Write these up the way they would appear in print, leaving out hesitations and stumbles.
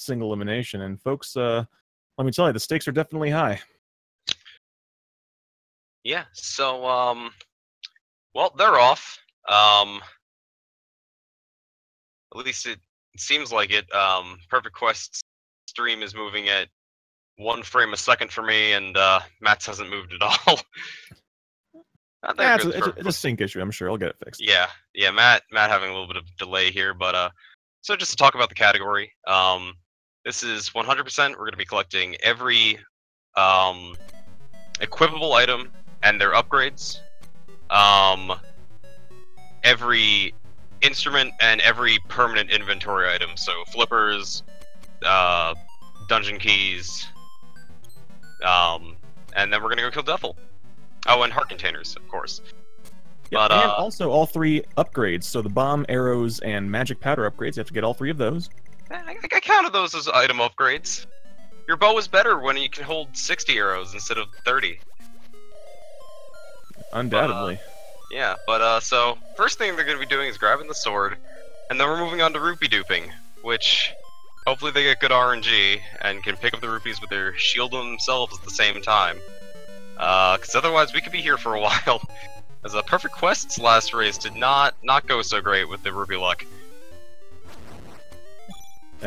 single elimination. And folks, let me tell you, the stakes are definitely high. Yeah, so, well, they're off. At least it seems like it. PerfectQuest's stream is moving at 1 frame a second for me, and Matt's hasn't moved at all. Not that good it's a sync issue. I'm sure I'll get it fixed. Yeah, Matt having a little bit of delay here, but so just to talk about the category, this is 100%. We're going to be collecting every equipable item and their upgrades, every instrument and every permanent inventory item. So flippers, dungeon keys, and then we're gonna go kill Duffel. Oh, and heart containers, of course. Yep, and also all 3 upgrades. So the bomb, arrows, and magic powder upgrades. You have to get all 3 of those. I counted those as item upgrades. Your bow is better when you can hold 60 arrows instead of 30. Undoubtedly. Yeah, but so first thing they're going to be doing is grabbing the sword, and then we're moving on to rupee duping, which hopefully they get good RNG and can pick up the rupees with their shield themselves at the same time. Because otherwise we could be here for a while. As a PerfectQuest's last race did not go so great with the rupee luck.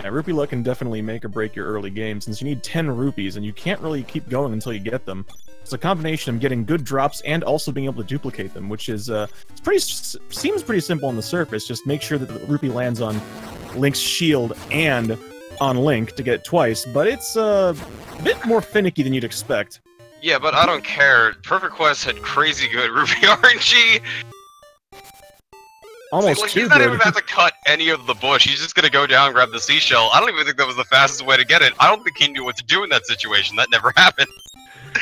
Rupee luck can definitely make or break your early game, since you need 10 rupees, and you can't really keep going until you get them. It's a combination of getting good drops and also being able to duplicate them, which is seems pretty simple on the surface. Just make sure that the rupee lands on Link's shield and on Link to get it twice, but it's a bit more finicky than you'd expect. Yeah, but I don't care. PerfectQuest had crazy good rupee RNG. Almost like, too he's not good. even about to cut any of the bush. He's just gonna go down and grab the seashell. I don't even think that was the fastest way to get it. I don't think he knew what to do in that situation. That never happened.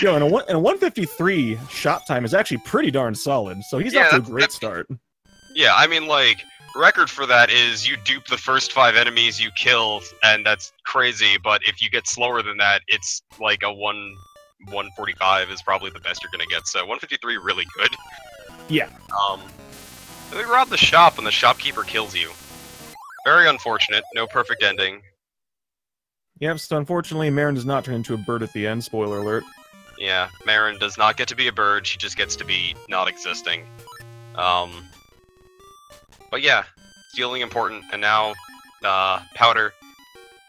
Yo, and a 153 shot time is actually pretty darn solid, so he's off to a great start. Yeah, I mean, like, record for that is you dupe the first 5 enemies you kill, and that's crazy, but if you get slower than that, it's like a 145 is probably the best you're gonna get, so 153 really good. Yeah. They rob the shop and the shopkeeper kills you. Very unfortunate, no perfect ending. Yep, so unfortunately, Marin does not turn into a bird at the end, spoiler alert. Yeah, Marin does not get to be a bird, she just gets to be not existing. But yeah, stealing important, and now, powder.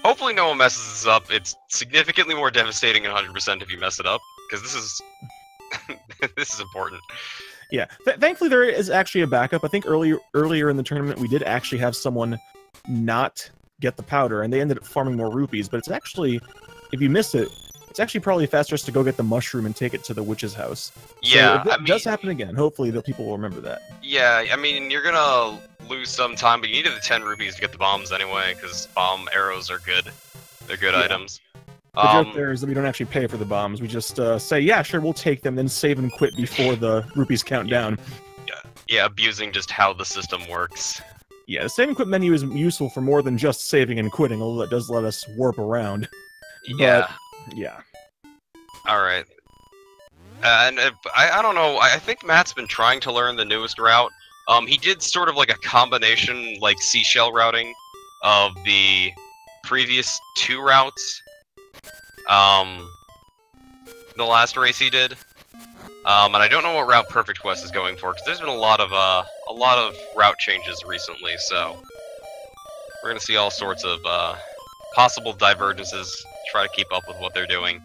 Hopefully no one messes this up. It's significantly more devastating than 100% if you mess it up, because this is... this is important. Yeah, thankfully there is actually a backup. I think earlier in the tournament we did actually have someone not get the powder, and they ended up farming more rupees, but it's actually, if you miss it, it's actually probably faster to go get the mushroom and take it to the witch's house. Yeah, so if it does happen again, hopefully the people will remember that. Yeah, I mean, you're gonna lose some time, but you needed the 10 rupees to get the bombs anyway, because bomb arrows are good. They're good items. The joke there is that we don't actually pay for the bombs. We just say, yeah, sure, we'll take them, then save and quit before the rupees count down. Yeah, abusing just how the system works. Yeah, the save and quit menu is useful for more than just saving and quitting, although it does let us warp around. Yeah. But, yeah. Alright. And I don't know, I think Matt's been trying to learn the newest route. He did sort of like a combination, like, seashell routing of the previous 2 routes. The last race he did. And I don't know what route PerfectQuest is going for, because there's been a lot of route changes recently, so we're gonna see all sorts of possible divergences to try to keep up with what they're doing,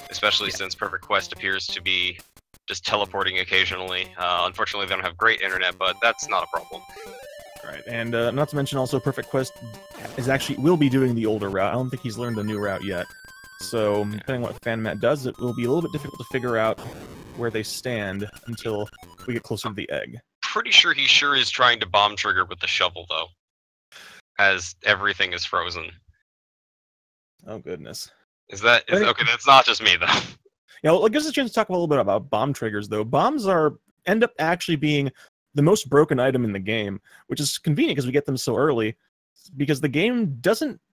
especially since PerfectQuest appears to be just teleporting occasionally. Unfortunately, they don't have great internet, but that's not a problem. Right, and not to mention also PerfectQuest will be doing the older route. I don't think he's learned the new route yet. So, depending on what PhantomMat does, it will be a little bit difficult to figure out where they stand until we get closer to the egg. Pretty sure he sure is trying to bomb trigger with the shovel, though, as everything is frozen. Oh, goodness. Okay, that's not just me, though. Yeah, well, it gives us a chance to talk a little bit about bomb triggers, though. Bombs end up actually being the most broken item in the game, which is convenient because we get them so early, because the game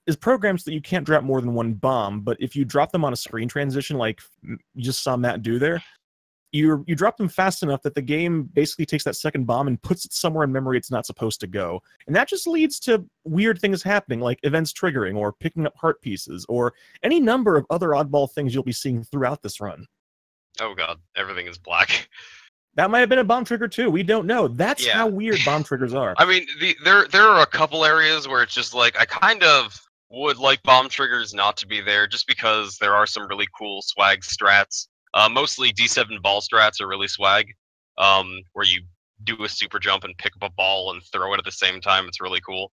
is programmed so that you can't drop more than 1 bomb, but if you drop them on a screen transition like you just saw Matt do there, you drop them fast enough that the game basically takes that second bomb and puts it somewhere in memory it's not supposed to go. And that just leads to weird things happening, like events triggering, or picking up heart pieces, or any number of other oddball things you'll be seeing throughout this run. Oh god, everything is black. That might have been a bomb trigger too, we don't know. That's how weird bomb triggers are. I mean, there are a couple areas where it's just like, I kind of would like bomb triggers not to be there, just because there are some really cool swag strats. Mostly D7 ball strats are really swag, where you do a super jump and pick up a ball and throw it at the same time. It's really cool.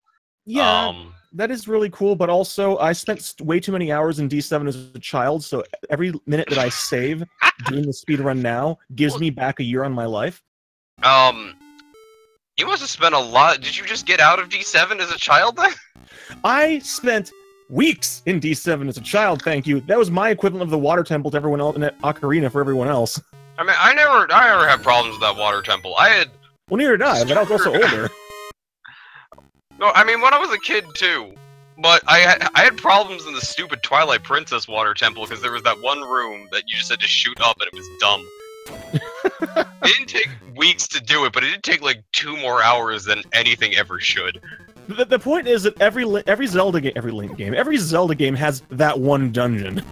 Yeah, that is really cool, but also I spent way too many hours in D7 as a child, so every minute that I save doing the speedrun now gives me back a year on my life. You must have spent a lot. Did you just get out of D7 as a child then? I spent weeks in D7 as a child, thank you. That was my equivalent of the water temple to everyone else, and Ocarina for everyone else. I mean, I never had problems with that water temple. Well, neither did I, but I was also older. No, I mean, when I was a kid too. But I had problems in the stupid Twilight Princess water temple, because there was that one room that you just had to shoot up, and it was dumb. It didn't take weeks to do it, but it did take like 2 more hours than anything ever should. The point is that every Zelda game has that one dungeon.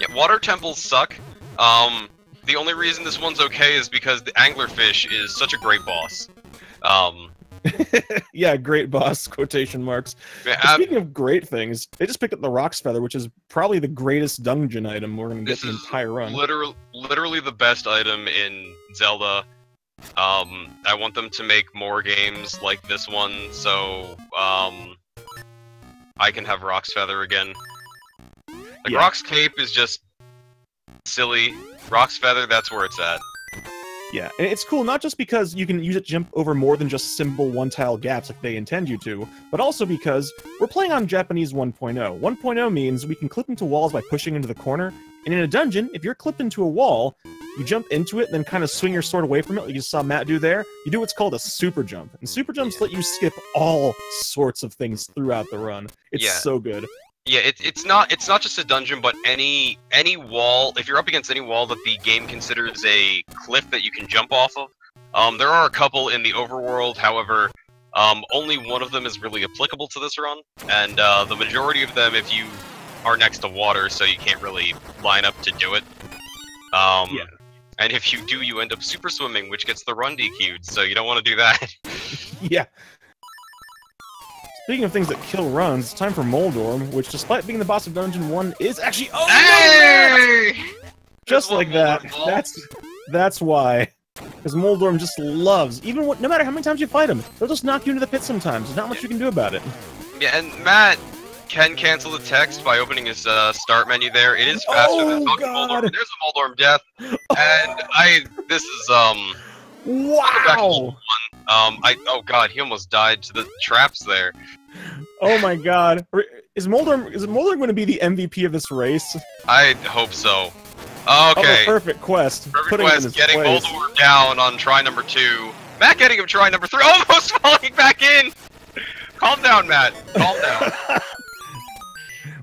Yeah, water temples suck. The only reason this one's okay is because the anglerfish is such a great boss. Yeah, great boss, quotation marks. Yeah, speaking of great things, they just picked up the Rock's Feather, which is probably the greatest dungeon item we're going to get the entire run. Literally the best item in Zelda. I want them to make more games like this one, so I can have Rock's Feather again. Like, Rock's Cape is just silly. Rock's Feather, that's where it's at. Yeah, and it's cool not just because you can use it to jump over more than just simple one-tile gaps like they intend you to, but also because we're playing on Japanese 1.0. 1.0 means we can clip into walls by pushing into the corner, and in a dungeon, if you're clipped into a wall, you jump into it and then kind of swing your sword away from it, like you saw Matt do there. You do what's called a super jump, and super jumps let you skip all sorts of things throughout the run. It's so good. Yeah, it's not just a dungeon, but any wall. If you're up against any wall that the game considers a cliff that you can jump off of, there are a couple in the overworld. However, only one of them is really applicable to this run, and the majority of them, if you are next to water, so you can't really line up to do it. And if you do, you end up super swimming, which gets the run DQ'd. So you don't want to do that. Yeah. Speaking of things that kill runs, it's time for Moldorm, which, despite being the boss of Dungeon 1, is actually— hey! Just like that. That's why. Because Moldorm just loves, no matter how many times you fight him, they'll just knock you into the pit sometimes. There's not much you can do about it. Yeah, and Matt can cancel the text by opening his start menu there. It is faster than talking Moldorm. There's a Moldorm death. And this is, wow! Oh god, he almost died to the traps there. Oh my god. Is Moldorm going to be the MVP of this race? I hope so. Okay. PerfectQuest. PerfectQuest getting Moldorm down on try number 2. Matt getting him try number 3, almost falling back in! Calm down, Matt. Calm down.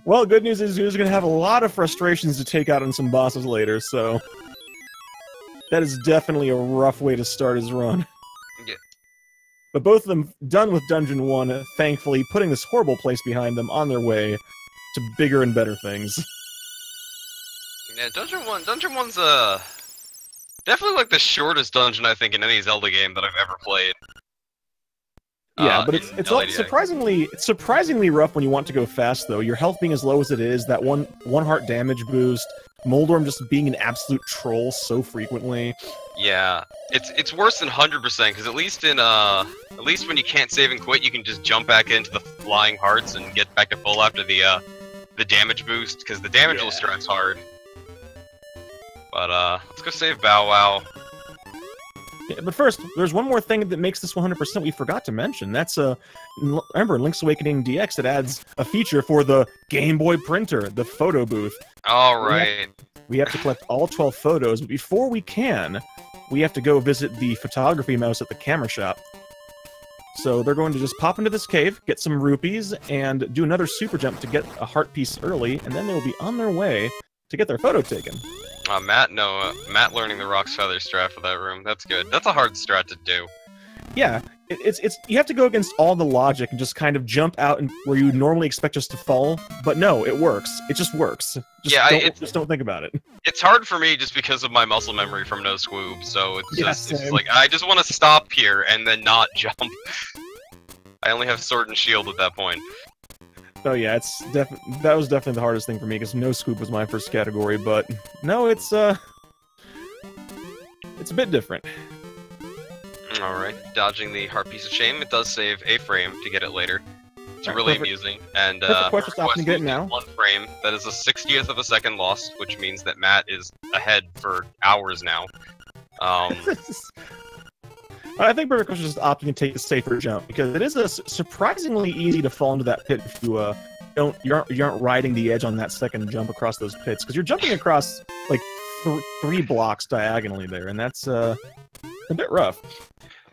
Well, good news is he's going to have a lot of frustrations to take out on some bosses later, so that is definitely a rough way to start his run. Yeah. But both of them done with Dungeon 1, thankfully, putting this horrible place behind them on their way to bigger and better things. Yeah, Dungeon 1's definitely like the shortest dungeon, I think, in any Zelda game that I've ever played. Yeah, but it's surprisingly rough when you want to go fast, though. Your health being as low as it is, that one heart damage boost, Moldorm just being an absolute troll so frequently. Yeah, it's worse than 100%, because at least when you can't save and quit, you can just jump back into the flying hearts and get back to full after the damage boost, because the damage will stretch hard. But let's go save Bow Wow. Yeah, but first, there's one more thing that makes this 100% we forgot to mention. That's, remember, in Link's Awakening DX, it adds a feature for the Game Boy printer, the photo booth. Alright. We have to collect all 12 photos, but before we can, we have to go visit the photography mouse at the camera shop. So they're going to just pop into this cave, get some rupees, and do another super jump to get a heart piece early, and then they will be on their way to get their photo taken. Matt learning the Rock's Feather strat for that room. That's good. That's a hard strat to do. Yeah, it's you have to go against all the logic and just kind of jump out and where you normally expect just to fall, but no, it works. It just works. Just don't think about it. It's hard for me just because of my muscle memory from no squoob, so it's Same. like I just want to stop here and then not jump. I only have sword and shield at that point. Oh yeah, that was definitely the hardest thing for me because no scoop was my first category, but no, it's a bit different. Alright, dodging the heart piece of shame. It does save a frame to get it later. It's really amusing. And PerfectQuest stopping to get it now. 1 frame. That is a 60th of a second lost, which means that Matt is ahead for hours now. I think PerfectQuest is just opting to take a safer jump because it is surprisingly easy to fall into that pit if you you aren't riding the edge on that second jump across those pits because you're jumping across like 3 blocks diagonally there, and that's a bit rough.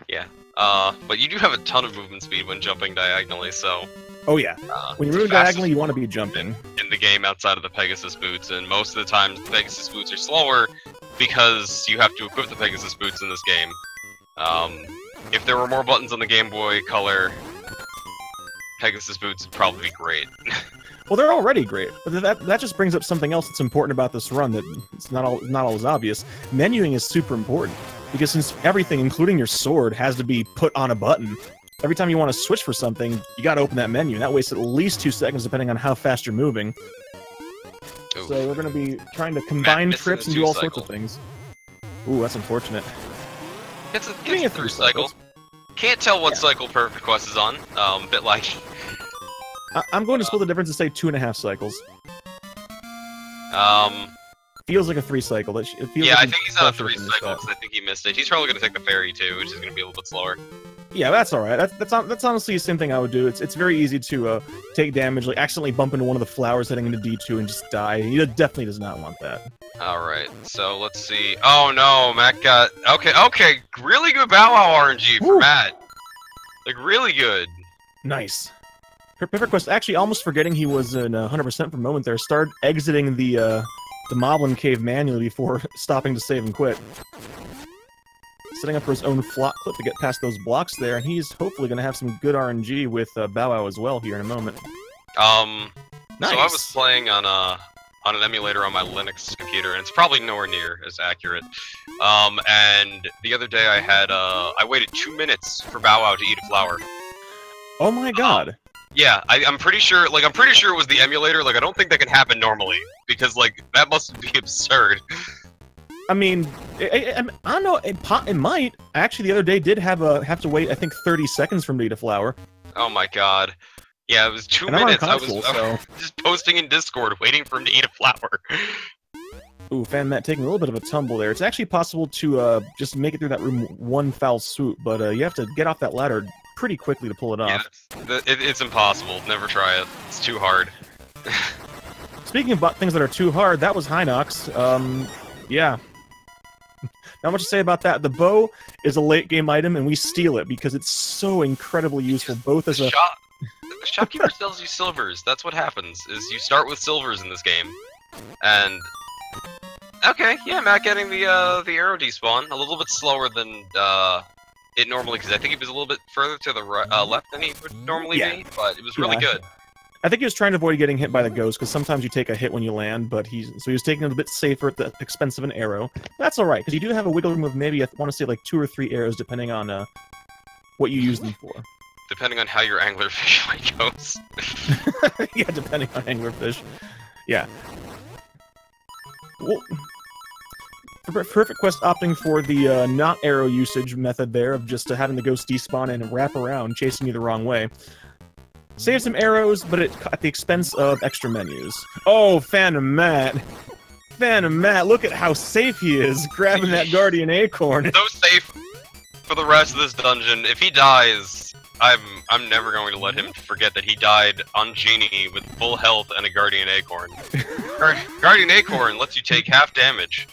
Yeah, but you do have a ton of movement speed when jumping diagonally, so... Oh yeah, when you're moving diagonally, you want to be jumping. In the game outside of the Pegasus boots, and most of the time the Pegasus boots are slower because you have to equip the Pegasus boots in this game. If there were more buttons on the Game Boy Color, Pegasus boots would probably be great. Well, they're already great, but that just brings up something else that's important about this run that it's not always obvious. Menuing is super important, because since everything, including your sword, has to be put on a button, every time you want to switch for something, you gotta open that menu, and that wastes at least 2 seconds depending on how fast you're moving. Oof. So we're gonna be trying to combine trips and do all sorts of things. Ooh, that's unfortunate. It's a 3 cycle. Can't tell what cycle PerfectQuest is on. Bit like... I'm going to split the difference and say 2.5 cycles. Feels like a 3 cycle. It feels yeah, like I think he's on a 3 cycle because I think he missed it. He's probably going to take the ferry too, which is going to be a little bit slower. Yeah, that's alright. That's honestly the same thing I would do. It's very easy to take damage, like accidentally bump into one of the flowers heading into D2 and just die. He definitely does not want that. Alright, so let's see. Oh no, Matt got... Okay, really good Bow Wow RNG for Matt. Like, really good. Nice. PerfectQuest, actually almost forgetting he was in 100% for a moment there, started exiting the Moblin Cave manually before stopping to save and quit. Setting up for his own flop clip to get past those blocks there, and he's hopefully going to have some good RNG with Bow Wow as well here in a moment. Nice. So I was playing on an emulator on my Linux computer, and it's probably nowhere near as accurate. And the other day I waited 2 minutes for Bow Wow to eat a flower. Oh my god. Yeah, I'm pretty sure it was the emulator. Like, I don't think that can happen normally, because, like, that must be absurd. I mean, I don't know, it might. Actually, the other day did have to wait, I think, 30 seconds for him to eat a flower. Oh my god. Yeah, it was 2 minutes. I was just posting in Discord, waiting for him to eat a flower. Ooh, PhantomMat taking a little bit of a tumble there. It's actually possible to just make it through that room one foul swoop, but you have to get off that ladder pretty quickly to pull it off. Yeah, it's impossible. Never try it. It's too hard. Speaking of things that are too hard, that was Hinox. Yeah. Not much to say about that. The bow is a late-game item, and we steal it because it's so incredibly useful, both as a... The shopkeeper sells you silvers. That's what happens, is you start with silvers in this game. And... Okay, yeah, Matt getting the arrow despawn. A little bit slower than it normally, because I think he was a little bit further to the left than he would normally be, but it was really good. I think he was trying to avoid getting hit by the ghost, because sometimes you take a hit when you land, but he was taking it a bit safer at the expense of an arrow. That's alright, because you do have a wiggle room of maybe, I want to say, like 2 or 3 arrows, depending on what you use them for. Depending on how your anglerfish fight goes. Yeah, depending on anglerfish. Yeah. Well, PerfectQuest opting for the not arrow usage method there of just having the ghost despawn and wrap around, chasing you the wrong way. Save some arrows, but at the expense of extra menus. Oh, PhantomMat! PhantomMat, look at how safe he is, grabbing that Guardian Acorn. So safe for the rest of this dungeon. If he dies, I'm never going to let him forget that he died on Genie with full health and a Guardian Acorn. Guardian Acorn lets you take half damage.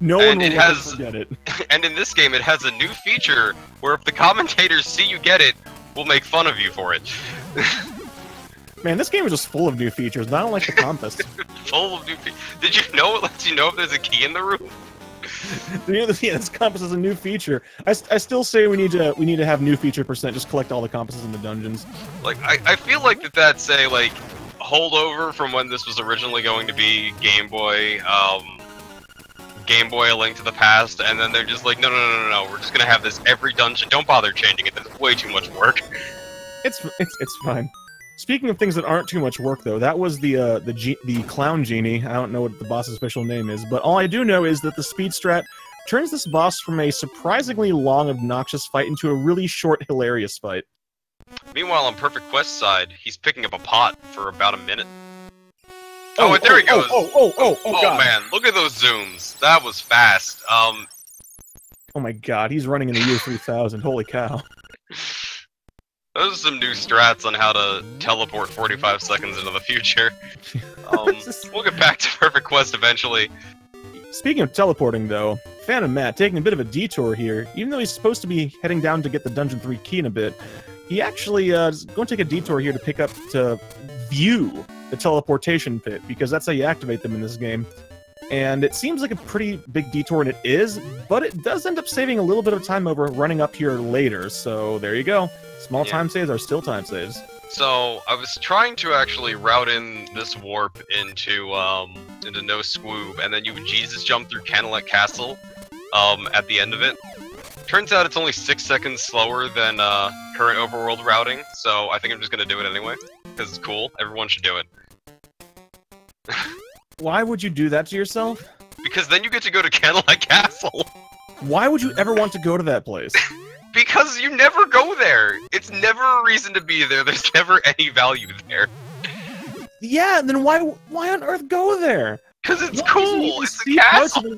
No one will forget it. And in this game, it has a new feature where if the commentators see you get it, we'll make fun of you for it. Man, this game is just full of new features, and I don't like the compass. Full of new features. Did you know it lets you know if there's a key in the room? Yeah, this compass is a new feature. I still say we need to have new feature percent. Just collect all the compasses in the dungeons. Like I feel like that's a like holdover from when this was originally going to be Game Boy A Link to the Past, and then they're just like, no, we're just gonna have this every dungeon. Don't bother changing it. That's way too much work. It's fine. Speaking of things that aren't too much work, though, that was the clown genie. I don't know what the boss's official name is, but all I do know is that the speed strat turns this boss from a surprisingly long, obnoxious fight into a really short, hilarious fight. Meanwhile, on PerfectQuest's side, he's picking up a pot for about a minute. Oh, and there he goes! Oh, God. Man, look at those zooms. That was fast. Oh my God, he's running in the year 3000. Holy cow. Those are some new strats on how to teleport 45 seconds into the future. We'll get back to PerfectQuest eventually. Speaking of teleporting, though, PhantomMat taking a bit of a detour here. Even though he's supposed to be heading down to get the Dungeon 3 key in a bit, he actually is going to take a detour here to view the teleportation pit, because that's how you activate them in this game. And it seems like a pretty big detour, and it is, but it does end up saving a little bit of time over running up here later, so there you go. Small time saves are still time saves. So, I was trying to actually route in this warp into No Squoob, and then you would Jesus jump through Canalet Castle at the end of it. Turns out it's only 6 seconds slower than current overworld routing, so I think I'm just gonna do it anyway, because it's cool. Everyone should do it. Why would you do that to yourself? Because then you get to go to Canalet Castle. Why would you ever want to go to that place? Because you never go there. It's never a reason to be there. There's never any value there. Yeah, then why on earth go there? Because it's cool. It's a castle.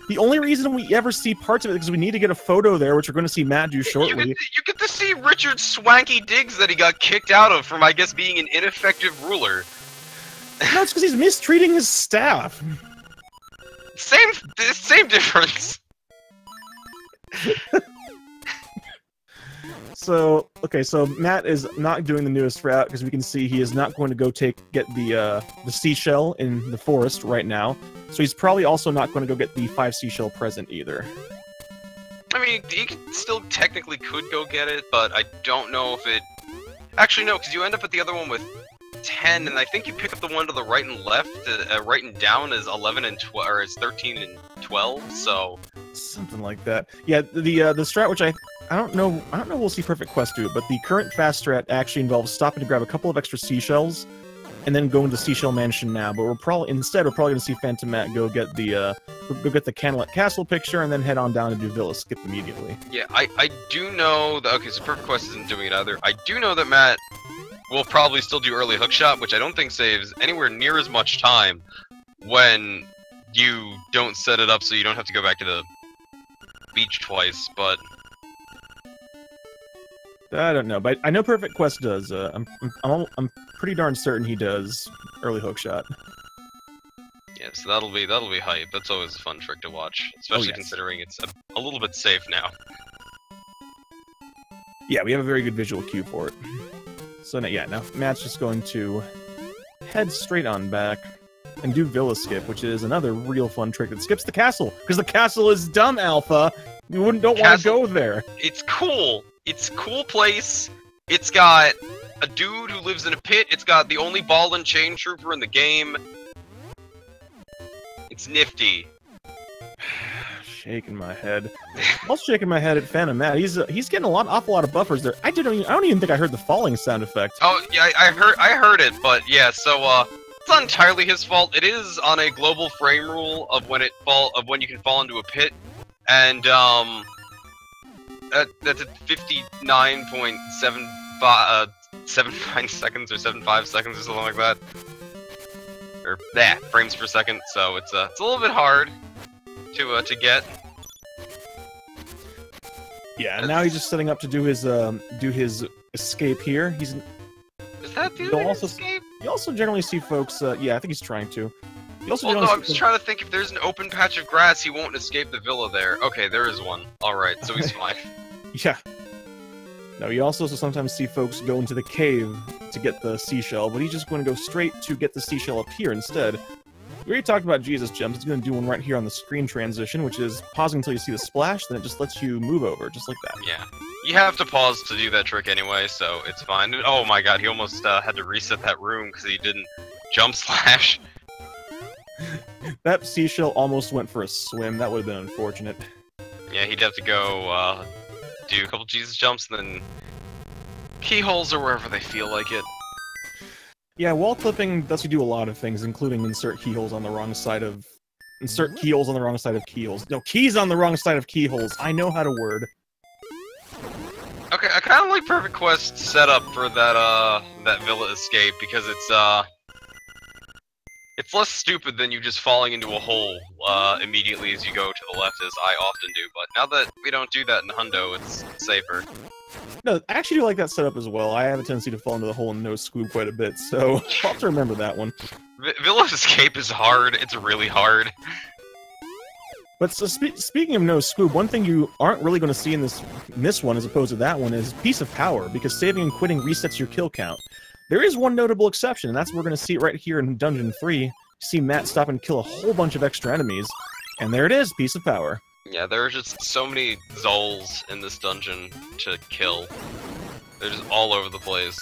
The only reason we ever see parts of it is because we need to get a photo there, which we're going to see Matt do shortly. You get to see Richard's swanky digs that he got kicked out of from, I guess, being an ineffective ruler. No, it's because he's mistreating his staff. Same difference. So Matt is not doing the newest route because we can see he is not going to go get the seashell in the forest right now. So he's probably also not going to go get the 5 seashell present either. I mean, he still technically could go get it, but I don't know if it... Actually, no, because you end up at the other one with 10, and I think you pick up the one to the right and left. Right and down is 11 and 12, or is 13 and 12. So something like that. Yeah, the strat, which I don't know. We'll see PerfectQuest do it, but the current fast strat actually involves stopping to grab a couple of extra seashells, and then going to Seashell Mansion now. But we're probably going to see PhantomMat go get the Canalet Castle picture, and then head on down to do Villa Skip immediately. Yeah, I do know that. Okay, so PerfectQuest isn't doing it either. I do know that Matt will probably still do early hookshot, which I don't think saves anywhere near as much time when you don't set it up so you don't have to go back to the beach twice, but... I don't know, but I know PerfectQuest does. I'm pretty darn certain he does early hookshot. Yeah, so that'll be hype. That's always a fun trick to watch, especially considering it's a little bit safe now. Yeah, we have a very good visual cue for it. So now Matt's just going to head straight on back and do Villa Skip, which is another real fun trick that skips the castle, because the castle is dumb, Alpha. You don't want to go there. It's cool. It's a cool place. It's got a dude who lives in a pit. It's got the only ball and chain trooper in the game. It's nifty. Shaking my head. I'm also shaking my head at PhantomMat. He's getting awful lot of buffers there. I don't even think I heard the falling sound effect. Oh yeah, I heard it, but yeah. So it's not entirely his fault. It is on a global frame rule of when you can fall into a pit, and that's at 59.75 seconds or 75 seconds or something like that, or frames per second. So it's a little bit hard to get. Yeah, and now he's just setting up to do his escape here. Is that dude escape? You also generally see folks. Yeah, I think he's trying to. I'm just trying to think if there's an open patch of grass, he won't escape the villa there. Okay, there is one. Alright, so he's fine. Yeah. Now, you also sometimes see folks go into the cave to get the seashell, but he's just going to go straight to get the seashell up here instead. We already talked about Jesus Gems. It's going to do one right here on the screen transition, which is pausing until you see the splash, then it just lets you move over, just like that. Yeah. You have to pause to do that trick anyway, so it's fine. Oh my god, he almost had to reset that room because he didn't jump slash. That seashell almost went for a swim. That would have been unfortunate. Yeah, he'd have to go do a couple Jesus jumps and then keyholes or wherever they feel like it. Yeah, wall clipping lets you do a lot of things, including insert keyholes on the wrong side of... Insert keyholes on the wrong side of keyholes. No, keys on the wrong side of keyholes. I know how to word. Okay, I kind of like PerfectQuest's setup for that that villa escape because it's less stupid than you just falling into a hole immediately as you go to the left, as I often do. But now that we don't do that in Hundo, it's safer. No, I actually do like that setup as well. I have a tendency to fall into the hole and no scoop quite a bit, so I'll have to remember that one. Villa escape is hard. It's really hard. But so speaking of no scoop, one thing you aren't really going to see in this one, as opposed to that one, is Piece of Power, because saving and quitting resets your kill count. There is one notable exception, and that's we're going to see it right here in Dungeon 3. You see Matt stop and kill a whole bunch of extra enemies, and there it is, Piece of Power. Yeah, there are just so many Zols in this dungeon to kill. They're just all over the place.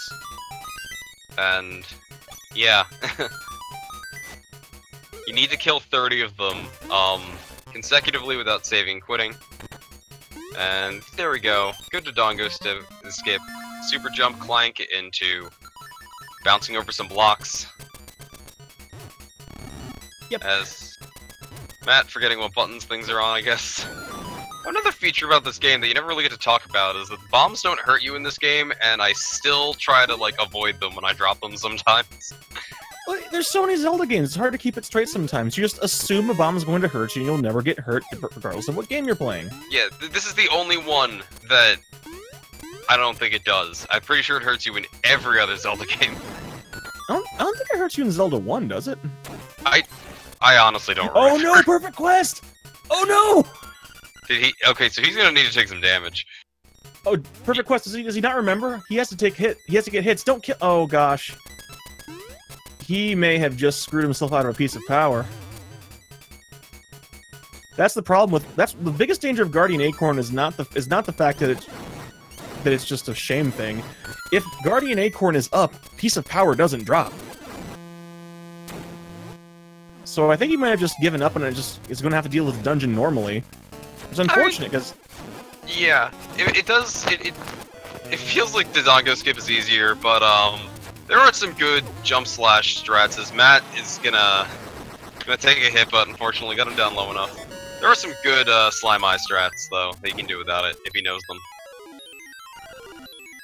And, yeah. You need to kill 30 of them, consecutively without saving and quitting. And there we go. Good Dodongo escape. Super jump clank into bouncing over some blocks. Yep. As Matt forgetting what buttons things are on, I guess. Another feature about this game that you never really get to talk about is that the bombs don't hurt you in this game, and I still try to, like, avoid them when I drop them sometimes. Well, there's so many Zelda games, it's hard to keep it straight sometimes. You just assume a bomb is going to hurt you, and you'll never get hurt, regardless of what game you're playing. Yeah, this is the only one that I don't think it does. I'm pretty sure it hurts you in every other Zelda game. I don't think it hurts you in Zelda 1, does it? I honestly don't remember. Oh no, PerfectQuest! Oh no! Did he? Okay, so he's gonna need to take some damage. Oh, PerfectQuest, does he not remember? He has to take he has to get hits. Don't kill. Oh gosh. He may have just screwed himself out of a piece of power. That's the problem with the biggest danger of Guardian Acorn is not the fact that it's just a shame thing. If Guardian Acorn is up, piece of power doesn't drop. So I think he might have just given up and is going to have to deal with the dungeon normally. It's unfortunate because... Yeah, it does... It feels like the Dodongo skip is easier, but there are some good jump slash strats as Matt is gonna take a hit, but unfortunately got him down low enough. There are some good Slime Eye strats, though, that he can do without it, if he knows them.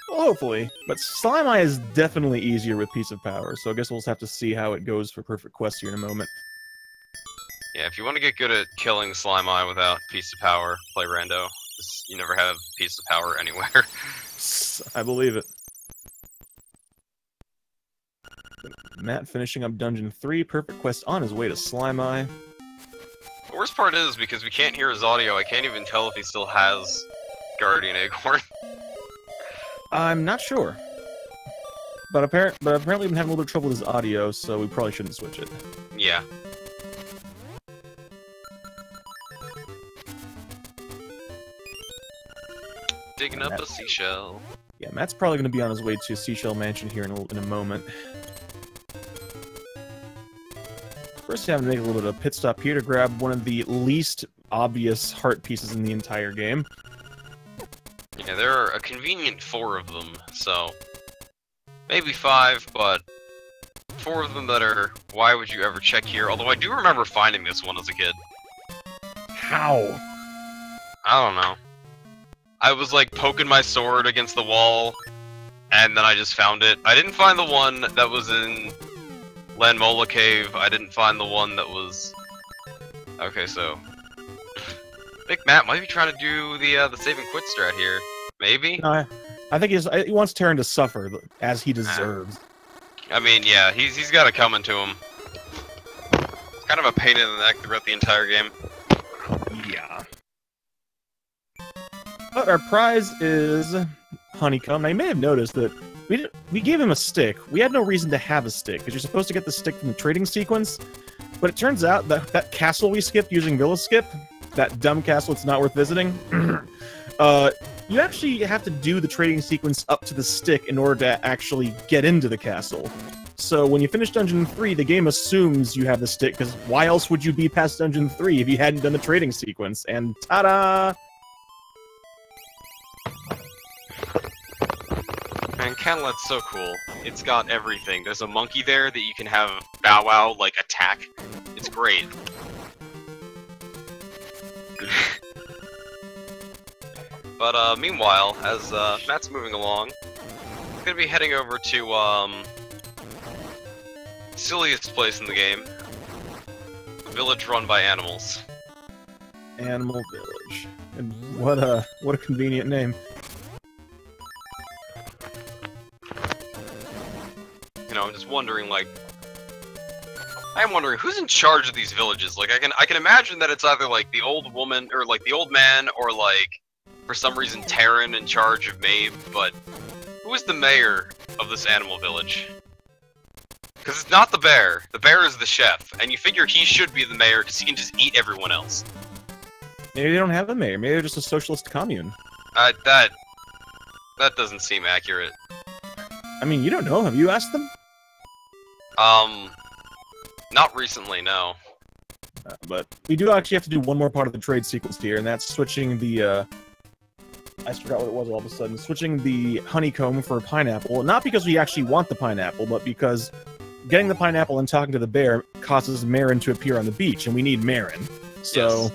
Well, hopefully. But Slime Eye is definitely easier with Piece of Power, so I guess we'll just have to see how it goes for PerfectQuest here in a moment. Yeah, if you want to get good at killing Slime Eye without Piece of Power, play Rando. You never have Piece of Power anywhere. I believe it. Matt finishing up Dungeon 3, PerfectQuest on his way to Slime Eye. The worst part is, because we can't hear his audio, I can't even tell if he still has Guardian Acorn. I'm not sure. But apparently we've been having a little bit of trouble with his audio, so we probably shouldn't switch it. Yeah. Digging up a seashell. Yeah, Matt's probably going to be on his way to Seashell Mansion here in a moment. First, you have to make a little bit of a pit stop here to grab one of the least obvious heart pieces in the entire game. Yeah, there are a convenient 4 of them, so... Maybe 5, but... 4 of them that are, why would you ever check here? Although I do remember finding this one as a kid. How? I don't know. I was like poking my sword against the wall, and then I just found it. I didn't find the one that was in Lanmola Cave. I didn't find the one that was... Okay, so... I think Matt might be trying to do the save and quit strat here. Maybe? No, I think he wants Terran to suffer, as he deserves. I mean, yeah, he's got it coming to him. It's kind of a pain in the neck throughout the entire game. Yeah. But our prize is honeycomb. Now, you may have noticed that we gave him a stick. We had no reason to have a stick, because you're supposed to get the stick from the trading sequence. But it turns out that that castle we skipped using Villa Skip, that dumb castle it's not worth visiting, you actually have to do the trading sequence up to the stick in order to actually get into the castle. So when you finish Dungeon 3, the game assumes you have the stick, because why else would you be past Dungeon 3 if you hadn't done the trading sequence? And ta-da! Man, Candlelight's so cool. It's got everything. There's a monkey there that you can have Bow Wow, like, attack. It's great. But, meanwhile, as, Matt's moving along, I'm gonna be heading over to, silliest place in the game. A village run by animals. Animal Village. And what a convenient name. You know, I'm just wondering, like, I'm wondering who's in charge of these villages. Like, I can imagine that it's either like the old woman or like the old man or like for some reason Taryn in charge of Maeve. But who is the mayor of this animal village? Because it's not the bear. The bear is the chef, and you figure he should be the mayor because he can just eat everyone else. Maybe they don't have a mayor. Maybe they're just a socialist commune. That doesn't seem accurate. I mean, you don't know. Have you asked them? Not recently, no. But we do actually have to do one more part of the trade sequence here, and that's switching the, I forgot what it was all of a sudden. Switching the honeycomb for pineapple. Not because we actually want the pineapple, but because getting the pineapple and talking to the bear causes Marin to appear on the beach, and we need Marin. So... Yes.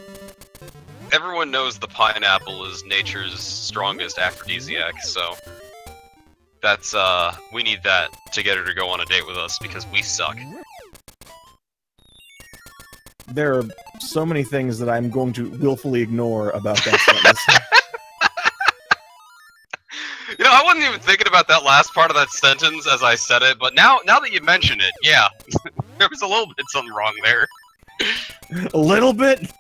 Everyone knows the pineapple is nature's strongest aphrodisiac, so... That's, we need that to get her to go on a date with us, because we suck. There are so many things that I'm going to willfully ignore about that sentence. You know, I wasn't even thinking about that last part of that sentence as I said it, but now that you mention it, yeah, there was a little bit something wrong there. A little bit?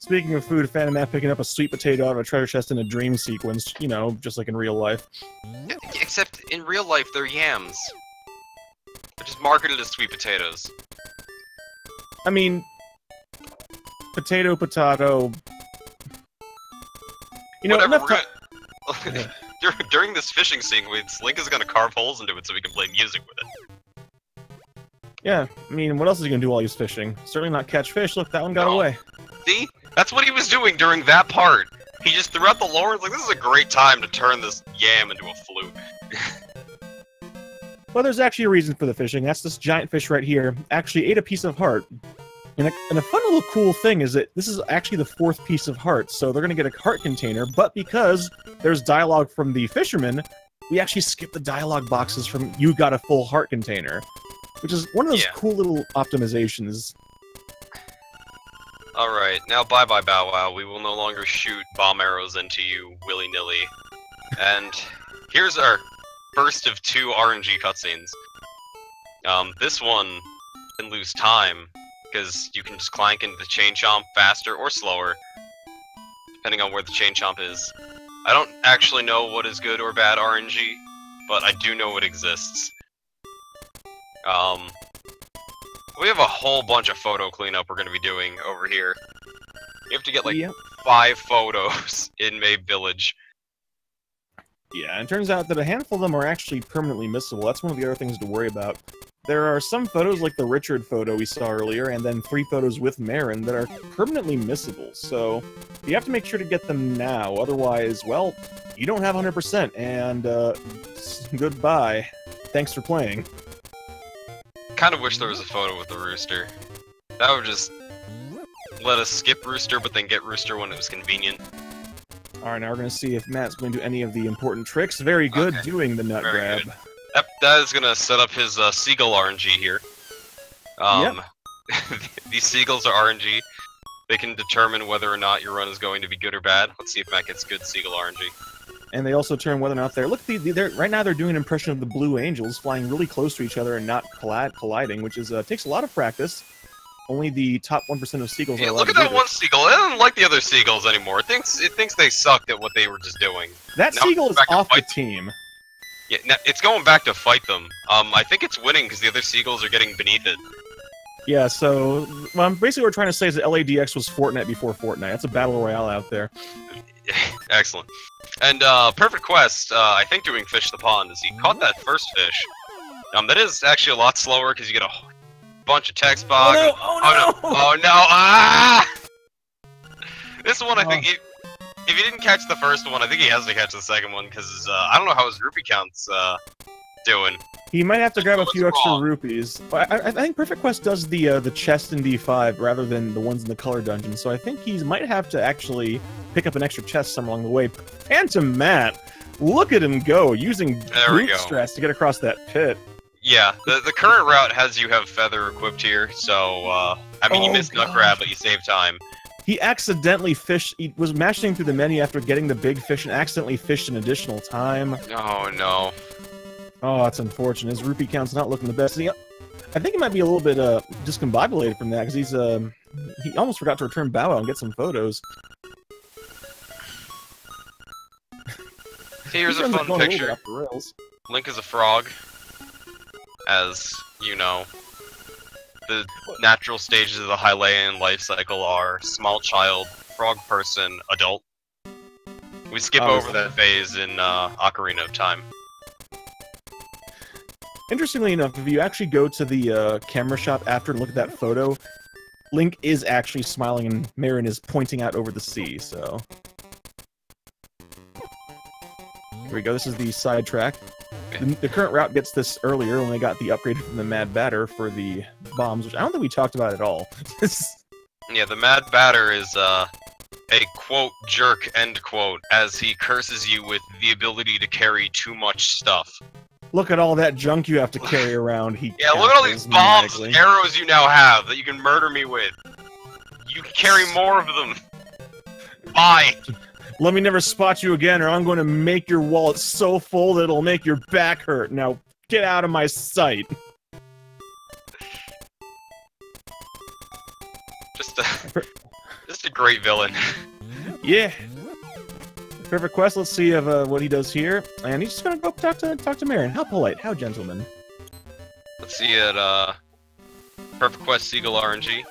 Speaking of food, PhantomMat picking up a sweet potato out of a treasure chest in a dream sequence, you know, just like in real life. Except in real life, they're yams. They're just marketed as sweet potatoes. I mean, potato. You know, whatever. During this fishing sequence, Link is gonna carve holes into it so we can play music with it. Yeah, I mean, what else is he gonna do while he's fishing? Certainly not catch fish. Look, that one got away. See? That's what he was doing during that part. He just threw out the lore and was like, this is a great time to turn this yam into a flute. Well, there's actually a reason for the fishing. That's this giant fish right here. Actually ate a piece of heart. And a fun little cool thing is that this is actually the 4th piece of heart, so they're going to get a heart container, but because there's dialogue from the fisherman, we actually skip the dialogue boxes from you got a full heart container, which is one of those cool little optimizations. Alright, now bye-bye Bow Wow. We will no longer shoot bomb arrows into you willy-nilly. And here's our first of 2 RNG cutscenes. This one can lose time, because you can just clank into the chain chomp faster or slower, depending on where the chain chomp is. I don't actually know what is good or bad RNG, but I do know it exists. We have a whole bunch of photo cleanup we're going to be doing over here. You have to get, like, 5 photos in Maeve Village. Yeah, and it turns out that a handful of them are actually permanently missable. That's one of the other things to worry about. There are some photos, like the Richard photo we saw earlier, and then 3 photos with Marin that are permanently missable, so you have to make sure to get them now, otherwise, well, you don't have 100%, and, goodbye. Thanks for playing. Kinda wish there was a photo with the rooster. That would just let us skip rooster, but then get rooster when it was convenient. Alright, now we're gonna see if Matt's going to do any of the important tricks. Very good, doing the nut grab. Good. That is gonna set up his seagull RNG here. These seagulls are RNG. They can determine whether or not your run is going to be good or bad. Let's see if Matt gets good seagull RNG. And they also turn whether or not they're... Look, right now they're doing an impression of the Blue Angels, flying really close to each other and not colliding, which is takes a lot of practice. Only the top 1% of seagulls are allowed look to at that do one this. seagull. It doesn't like the other seagulls anymore. It thinks they sucked at what they were just doing. That Now seagull it's is back to off the fight team. Yeah, now it's going back to fight them. I think it's winning because the other seagulls are getting beneath it. Yeah, so basically what we're trying to say is that LADX was Fortnite before Fortnite. That's a battle royale out there. Excellent. And PerfectQuest, I think doing Fish the Pond, is he caught that first fish. That is actually a lot slower because you get a bunch of text box. Oh no! Oh no! Oh no! Ah! This one, I think, if he didn't catch the first one, I think he has to catch the second one because I don't know how his rupee count's doing. He might have to grab a few extra wrong? rupees. I think PerfectQuest does the chest in D5 rather than the ones in the color dungeon, so I think he might have to actually pick up an extra chest somewhere along the way. PhantomMat, look at him go, using brute stress to get across that pit. Yeah, the current route has you have Feather equipped here, so, I mean, you missed Nut Grab, but you saved time. He accidentally fished, he was mashing through the menu after getting the big fish and accidentally fished an additional time. Oh, no. Oh, that's unfortunate. His rupee count's not looking the best. I think he might be a little bit discombobulated from that, because he almost forgot to return Bow Wow and get some photos. Here's a fun picture. Link is a frog. As, you know, the natural stages of the Hylian life cycle are small child, frog person, adult. We skip over that phase in Ocarina of Time. Interestingly enough, if you actually go to the camera shot after and look at that photo, Link is actually smiling and Marin is pointing out over the sea, so... Here we go, this is the side track. The current route gets this earlier when they got the upgrade from the Mad Batter for the bombs, which I don't think we talked about at all. Yeah, the Mad Batter is a quote jerk end quote as he curses you with the ability to carry too much stuff. Look at all that junk you have to carry around. Yeah, look at all these bombs and arrows you now have that you can murder me with. You can carry more of them. Bye. Let me never spot you again, or I'm going to make your wallet so full that it'll make your back hurt. Now, get out of my sight. Just a great villain. Yeah. PerfectQuest, let's see if, what he does here. And he's just going to go talk to Marin. How polite, how gentleman. Let's see it, PerfectQuest Seagull RNG.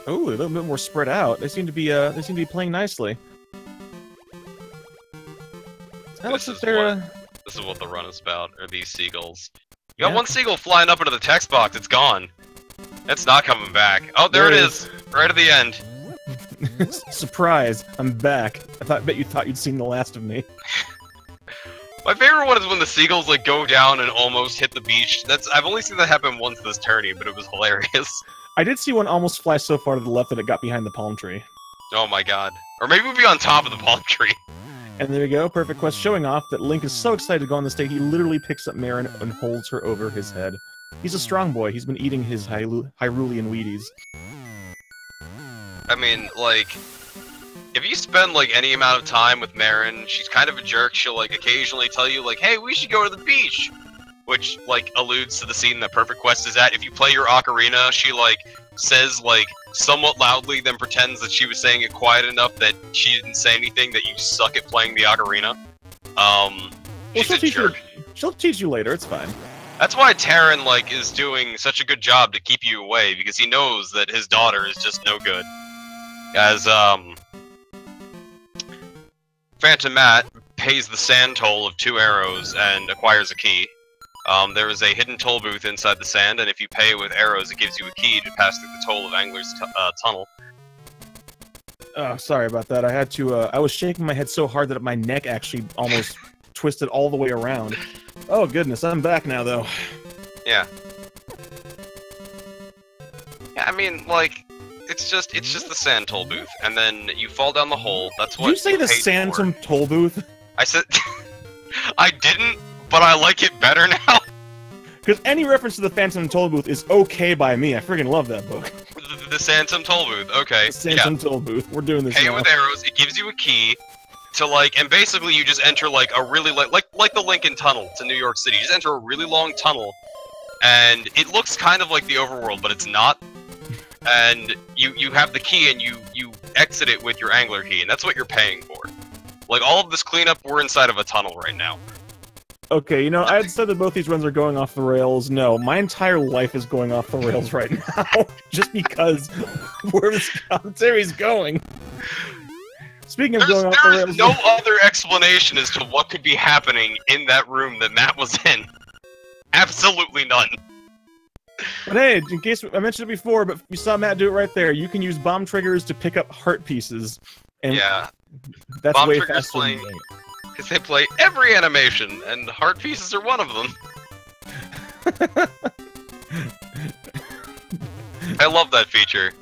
Ooh, a little bit more spread out. They seem to be playing nicely. This is what the run is about, are these seagulls. You got one seagull flying up into the text box, it's gone. It's not coming back. Oh, there it is! Right at the end. Surprise, I'm back. Bet you thought you'd seen the last of me. My favorite one is when the seagulls like go down and almost hit the beach. I've only seen that happen once this tourney, but it was hilarious. I did see one almost fly so far to the left that it got behind the palm tree. Oh my god. Or maybe we'll be on top of the palm tree. And there you go, PerfectQuest showing off that Link is so excited to go on the stage, he literally picks up Marin and holds her over his head. He's a strong boy, he's been eating his Hyrulean Wheaties. I mean, like, if you spend, like, any amount of time with Marin, she's kind of a jerk, she'll, like, occasionally tell you, like, hey, we should go to the beach! Which, like, alludes to the scene that PerfectQuest is at. If you play your ocarina, she, like, says, like, somewhat loudly, then pretends that she was saying it quiet enough that she didn't say anything, that you suck at playing the ocarina. She's a jerk. She'll teach you later, it's fine. That's why Terran, like, is doing such a good job to keep you away, because he knows that his daughter is just no good. As, PhantomMat pays the sand toll of 2 arrows and acquires a key. There is a hidden toll booth inside the sand, and if you pay with arrows, it gives you a key to pass through the toll of Angler's tunnel. Oh, sorry about that. I had to, I was shaking my head so hard that my neck actually almost twisted all the way around. Oh, goodness, I'm back now, though. Yeah. Yeah, I mean, like, it's just the sand toll booth, and then you fall down the hole, that's what Did you say the Phantom toll booth? I said... I didn't, but I like it better now. Because any reference to the Phantom toll booth is okay by me. I freaking love that book. The Phantom toll booth, okay. The Phantom toll booth. We're doing this now. Pay with arrows, it gives you a key to, like, and basically you just enter, like, a really, like the Lincoln Tunnel to New York City. You just enter a really long tunnel, and it looks kind of like the overworld, but it's not. and you have the key and you exit it with your angler key, and that's what you're paying for. Like, all of this cleanup, we're inside of a tunnel right now. Okay, you know, I had said that both these runs are going off the rails. No, my entire life is going off the rails right now, just because where this commentary is going. Speaking of going off the rails... There's no other explanation as to what could be happening in that room that Matt was in. Absolutely none. But hey, in case I mentioned it before, but you saw Matt do it right there. You can use bomb triggers to pick up heart pieces. And yeah. That's bomb way triggers faster than because they play every animation, and heart pieces are one of them. I love that feature.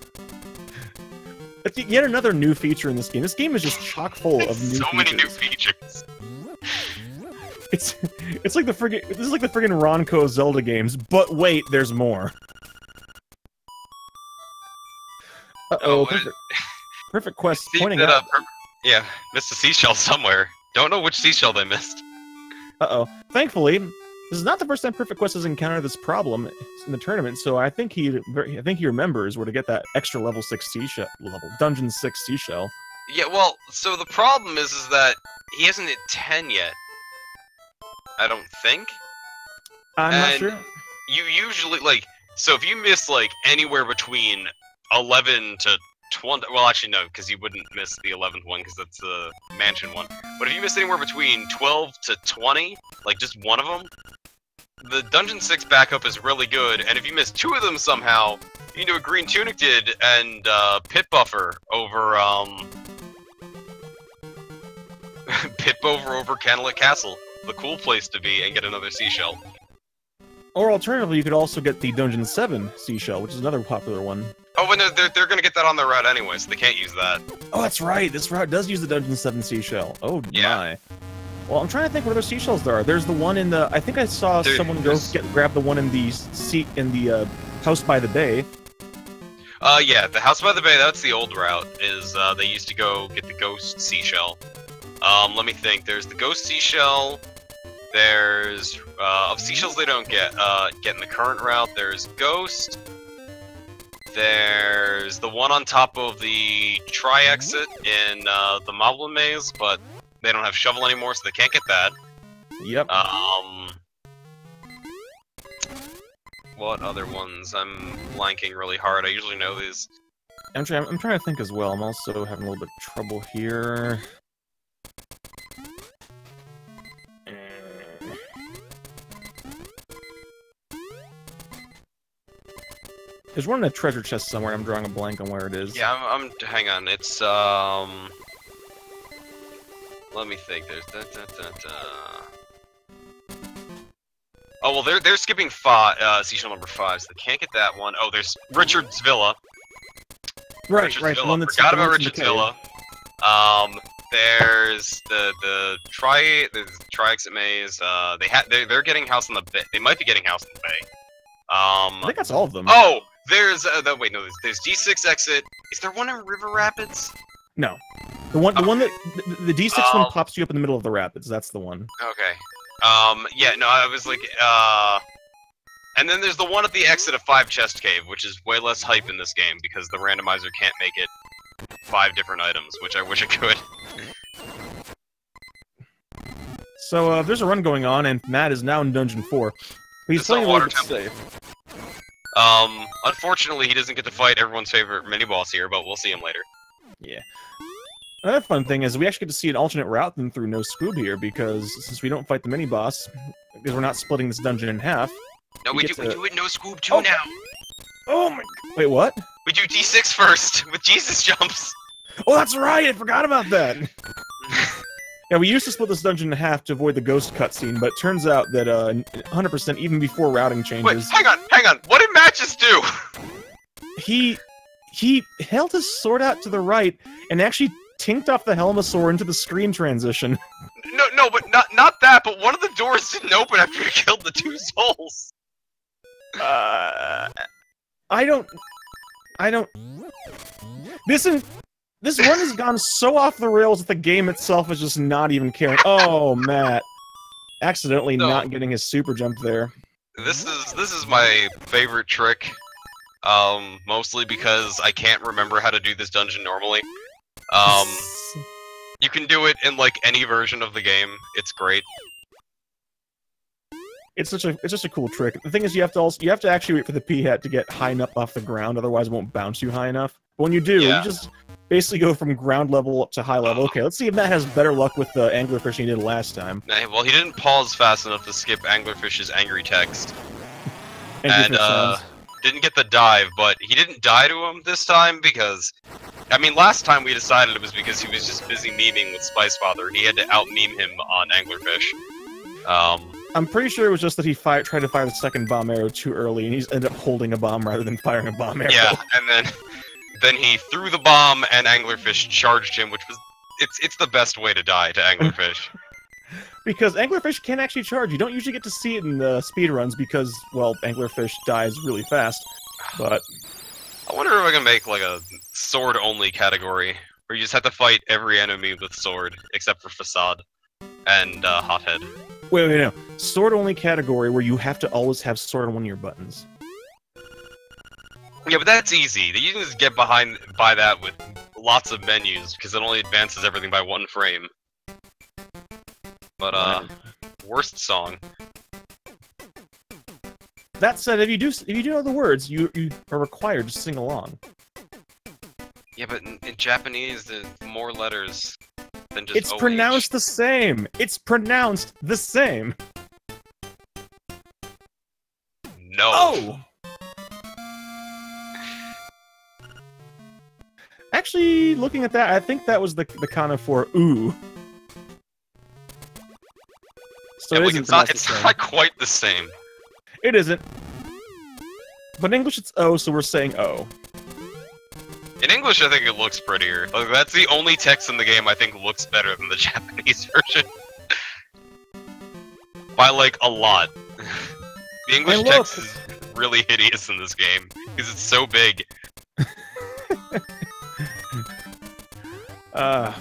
That's yet another new feature in this game. This game is just chock full of new features. So many new features. It's like the friggin' this is like the friggin' Ronco Zelda games, but wait, there's more. Uh-oh, PerfectQuest pointing out. Yeah, missed a seashell somewhere. Don't know which seashell they missed. Uh-oh. Thankfully, this is not the first time PerfectQuest has encountered this problem in the tournament, so I think he remembers where to get that extra level 6 seashell, Dungeon 6 seashell. Yeah, well, so the problem is that he hasn't hit 10 yet. I don't think. I'm not sure. You usually, like, so if you miss, like, anywhere between 11 to 20, well, actually, no, because you wouldn't miss the 11th one, because that's the mansion one. But if you miss anywhere between 12 to 20, like, just one of them, the Dungeon 6 backup is really good, and if you miss 2 of them somehow, you can do what Green Tunic did, and, Pit Buffer over, Pit Buffer over Candlelit Castle. The cool place to be, and get another seashell. Or alternatively, you could also get the Dungeon 7 seashell, which is another popular one. Oh, and they're gonna get that on their route anyway, so they can't use that. Oh, that's right. This route does use the Dungeon 7 seashell. Oh, yeah. My. Well, I'm trying to think what other seashells there are. There's the one in the... I think I saw someone grab the one in the House by the Bay. Yeah, the House by the Bay, that's the old route, is, they used to go get the Ghost Seashell. Let me think. There's the Ghost Seashell. There's, of seashells they don't get in the current route, there's Ghost. There's the one on top of the Tri-Exit in, the Moblin Maze, but they don't have Shovel anymore, so they can't get that. Yep. What other ones? I'm blanking really hard, I usually know these. I'm trying to think as well, I'm also having a little bit of trouble here. There's one in a treasure chest somewhere. I'm drawing a blank on where it is. Yeah, I'm hang on. It's let me think. There's Oh well, they're skipping seashell number 5, so they can't get that one. Oh, there's Richard's Villa. Right. The one that's forgot about Richard's Villa. There's the Tri-Exit Maze. They're getting House on the Bay. They might be getting House on the Bay. I think that's all of them. Oh, there's wait, no, there's D6 exit. Is there one in River Rapids? No, the one that the D6 one pops you up in the middle of the rapids. That's the one. Okay. Yeah, no, I was like, and then there's the one at the exit of 5 Chest Cave, which is way less hype in this game because the randomizer can't make it 5 different items, which I wish it could. So there's a run going on, and Matt is now in Dungeon 4. He's playing a little bit safe. Unfortunately, he doesn't get to fight everyone's favorite mini-boss here, but we'll see him later. Yeah. Another fun thing is we actually get to see an alternate route than through No Scoob here, because since we don't fight the mini-boss, because we're not splitting this dungeon in half... No, we do it No Scoob 2 now! Oh my... Wait, what? We do D6 first, with Jesus jumps! Oh, that's right! I forgot about that! Yeah, we used to split this dungeon in half to avoid the ghost cutscene, but it turns out that 100% even before routing changes... Wait, hang on! What did Matt just do? He held his sword out to the right and actually tinked off the Helmasaur into the screen transition. No, but not that, but one of the doors didn't open after he killed the 2 souls! I don't... This one has gone so off the rails that the game itself is just not even caring. Oh, Matt. Accidentally not getting his super jump there. This is my favorite trick Mostly because I can't remember how to do this dungeon normally. Um, you can do it in, like, any version of the game. It's great. It's just a cool trick. The thing is, you have to actually wait for the P hat to get high enough off the ground, otherwise it won't bounce you high enough. But when you do, Yeah. you just basically go from ground level up to high level. Okay, let's see if Matt has better luck with the anglerfish than he did last time. Well, he didn't pause fast enough to skip Anglerfish's angry text. Anglerfish sounds. Didn't get the dive, but he didn't die to him this time because, I mean, last time we decided it was because he was just busy memeing with Spice Father. He had to out-meme him on Anglerfish. I'm pretty sure it was just that he tried to fire the second bomb arrow too early, and he's ended up holding a bomb rather than firing a bomb arrow. Yeah, and then he threw the bomb, and Anglerfish charged him, which was it's the best way to die to Anglerfish. Because Anglerfish can actually charge. You don't usually get to see it in the speedruns because, well, Anglerfish dies really fast. But I wonder if I can make, like, a sword-only category, where you just have to fight every enemy with sword, except for Facade and Hothead. Wait, no. Sword-only category where you have to always have sword on one of your buttons. Yeah, but that's easy. You can just get by that with lots of menus, because it only advances everything by 1 frame. But, worst song. That said, if you do know the words, you are required to sing along. Yeah, but in Japanese, there's more letters than just It's OH. pronounced the same! It's pronounced the same! No! Oh! Actually, looking at that, I think that was the kana for ooh. So Yeah, it like, isn't it's not quite the same. It isn't. But in English it's O, so we're saying O. In English, I think it looks prettier. Like, that's the only text in the game I think looks better than the Japanese version. By, like, a lot. The English text is really hideous in this game, because it's so big.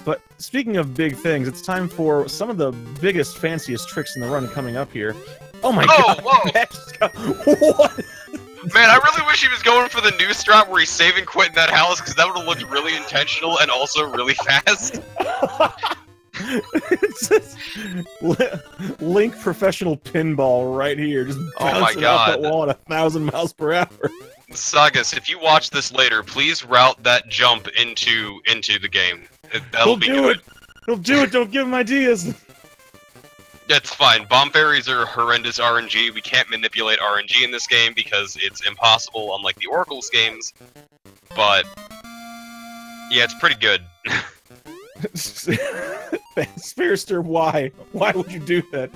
But speaking of big things, it's time for some of the biggest, fanciest tricks in the run coming up here. Oh my god! Whoa! What? Man, I really wish he was going for the new strat where he's saving Quentin that house, because that would have looked really intentional and also really fast. It's just Link professional pinball right here, just bouncing off that wall at 1,000 miles per hour. Sagas, if you watch this later, please route that jump into the game. That'll be good. He'll do it. Don't give him ideas. That's fine. Bomb fairies are horrendous RNG. We can't manipulate RNG in this game because it's impossible, unlike the Oracle's games. But yeah, it's pretty good. Spearster, why? Why would you do that?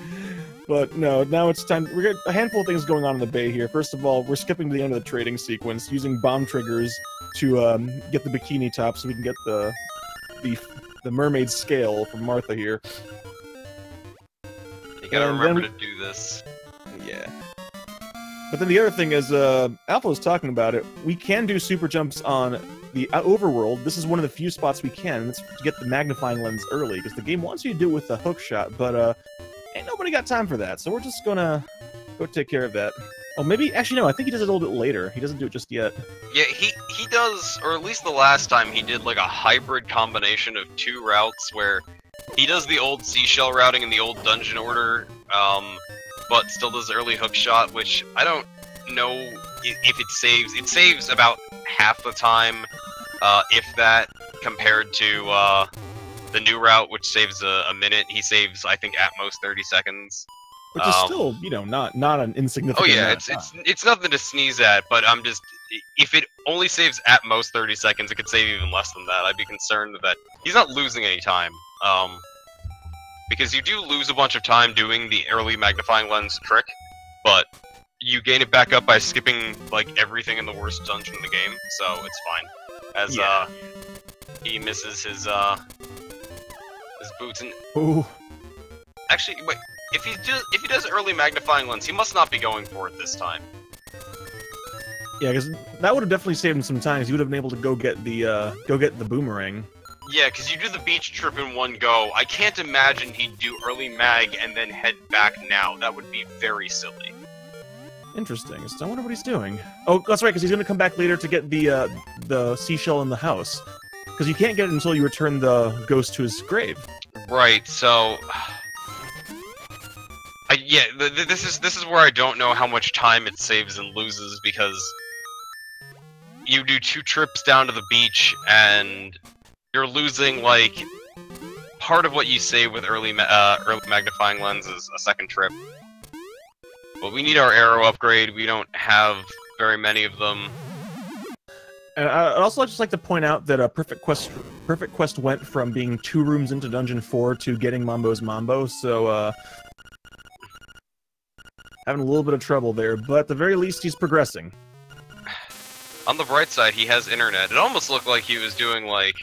But no, now it's time. We got a handful of things going on in the bay here. First of all, we're skipping to the end of the trading sequence, using bomb triggers to get the bikini top, so we can get the mermaid scale from Martha here. You gotta remember to do this. Yeah. But then the other thing is, Alpha was talking about it. We can do super jumps on the overworld. This is one of the few spots we can. It's to get the magnifying lens early, because the game wants you to do it with a hook shot, but ain't nobody got time for that, so we're just gonna go take care of that. Oh, maybe, actually no, I think he does it a little bit later. He doesn't do it just yet. Yeah, he does, or at least the last time he did like a hybrid combination of 2 routes where he does the old seashell routing in the old dungeon order, but still does early hook shot, which I don't know if it saves. It saves about half the time, if that, compared to the new route, which saves a minute. He saves, I think, at most 30 seconds. Which is still, you know, not an insignificant. Oh yeah, it's nothing to sneeze at, but I'm just, if it only saves at most 30 seconds, it could save even less than that. I'd be concerned that he's not losing any time. Because you do lose a bunch of time doing the early magnifying lens trick, but you gain it back up by skipping like everything in the worst dungeon in the game, so it's fine. As he misses his boots and. Ooh. Actually, wait. If he does early magnifying lens, he must not be going for it this time. Yeah, because that would have definitely saved him some time. He would have been able to go get the boomerang. Yeah, because you do the beach trip in one go. I can't imagine he'd do early mag and then head back now. That would be very silly. Interesting. So I wonder what he's doing. Oh, that's right, because he's going to come back later to get the seashell in the house. Because you can't get it until you return the ghost to his grave. Right. So, this is where I don't know how much time it saves and loses, because you do 2 trips down to the beach and you're losing like part of what you save with early magnifying lens is a second trip. But we need our arrow upgrade. We don't have very many of them. And I'd also just like to point out that PerfectQuest went from being 2 rooms into Dungeon 4 to getting Mambo's Mambo, so having a little bit of trouble there, but at the very least he's progressing. On the bright side, he has internet. It almost looked like he was doing like...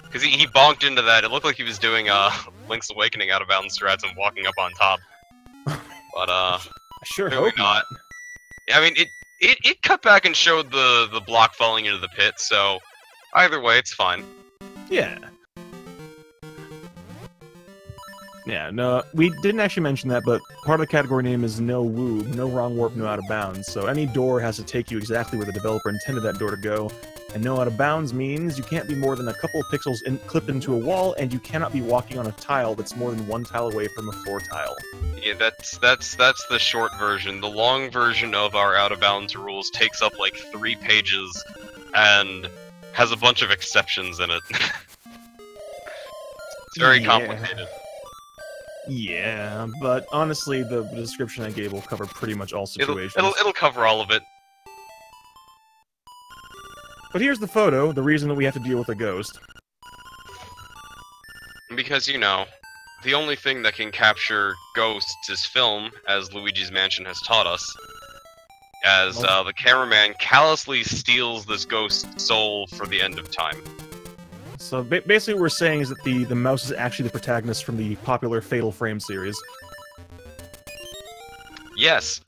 Because he bonked into that, it looked like he was doing Link's Awakening out of bounds strats and walking up on top. But I sure maybe hope not. I mean, it cut back and showed the block falling into the pit, so either way, it's fine. Yeah. Yeah, no, we didn't actually mention that, but part of the category name is no woob, no wrong warp, no out of bounds. So any door has to take you exactly where the developer intended that door to go. And no out of bounds means you can't be more than a couple of pixels clipped into a wall, and you cannot be walking on a tile that's more than 1 tile away from a floor tile. Yeah, that's the short version. The long version of our out of bounds rules takes up like 3 pages and has a bunch of exceptions in it. It's very complicated. Yeah, but honestly, the description I gave will cover pretty much all situations. It'll cover all of it. But here's the photo, the reason that we have to deal with a ghost. Because, you know, the only thing that can capture ghosts is film, as Luigi's Mansion has taught us. As the cameraman callously steals this ghost's soul for the end of time. So basically what we're saying is that the mouse is actually the protagonist from the popular Fatal Frame series. Yes.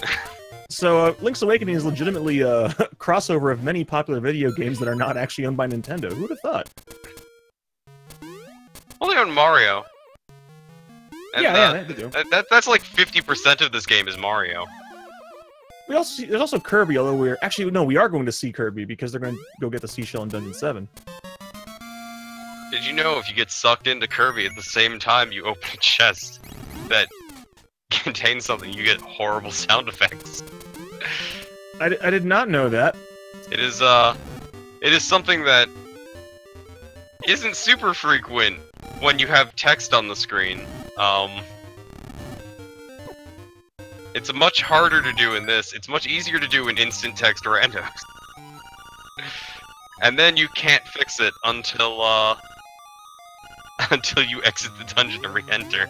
So Link's Awakening is legitimately a crossover of many popular video games that are not actually owned by Nintendo. Who would have thought? Well, they own Mario. And, yeah, they do. That's like 50% of this game is Mario. There's also Kirby, although we are going to see Kirby because they're going to go get the seashell in Dungeon 7. Did you know if you get sucked into Kirby at the same time you open a chest that contains something, you get horrible sound effects? I did not know that. It is something that isn't super frequent when you have text on the screen. It's much harder to do in this. It's much easier to do in instant text randos. And then you can't fix it until until you exit the dungeon to re-enter.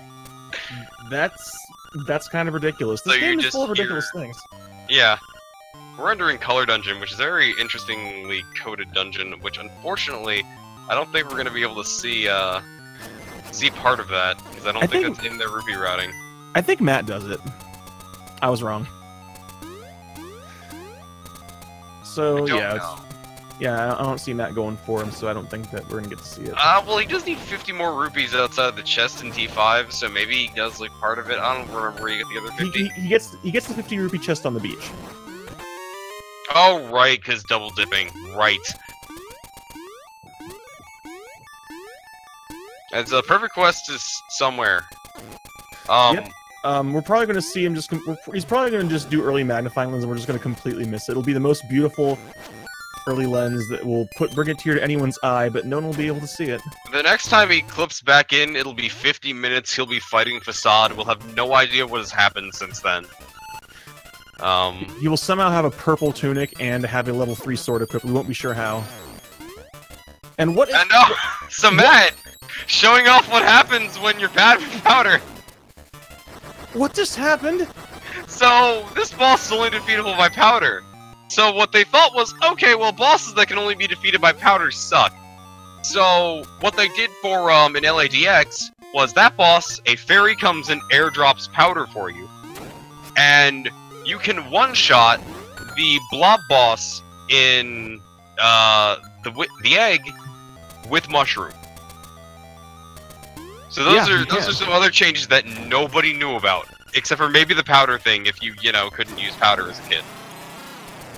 That's kind of ridiculous. This game is full of ridiculous things. Yeah. We're entering Color Dungeon, which is a very interestingly coded dungeon, which unfortunately, I don't think we're going to be able to see part of that, because I don't think that's in their Ruby routing. I think Matt does it. I was wrong. So, yeah, I don't see Matt going for him, so I don't think that we're going to get to see it. Well, he does need 50 more rupees outside the chest in T5, so maybe he does, like, part of it. I don't remember where you get the other 50. He gets the 50 rupee chest on the beach. Oh, right, because double dipping. Right. As PerfectQuest is somewhere. Yep. We're probably going to see him he's probably going to just do early magnifying lens, and we're just going to completely miss it. It'll be the most beautiful early lens that will bring a tear to anyone's eye, but no one will be able to see it. The next time he clips back in, it'll be 50 minutes, he'll be fighting Facade, we'll have no idea what has happened since then. He will somehow have a purple tunic and have a level 3 sword equipped, we won't be sure how. And what is- I know! So Matt, showing off what happens when you're bad with powder! What just happened? So, this boss is only defeatable by powder. So what they thought was, okay, well, bosses that can only be defeated by powder suck. So what they did for in LADX was that boss, a fairy comes and airdrops powder for you, and you can one-shot the blob boss in the egg with mushroom. So those are some other changes that nobody knew about. except for maybe the powder thing if you know, couldn't use powder as a kid.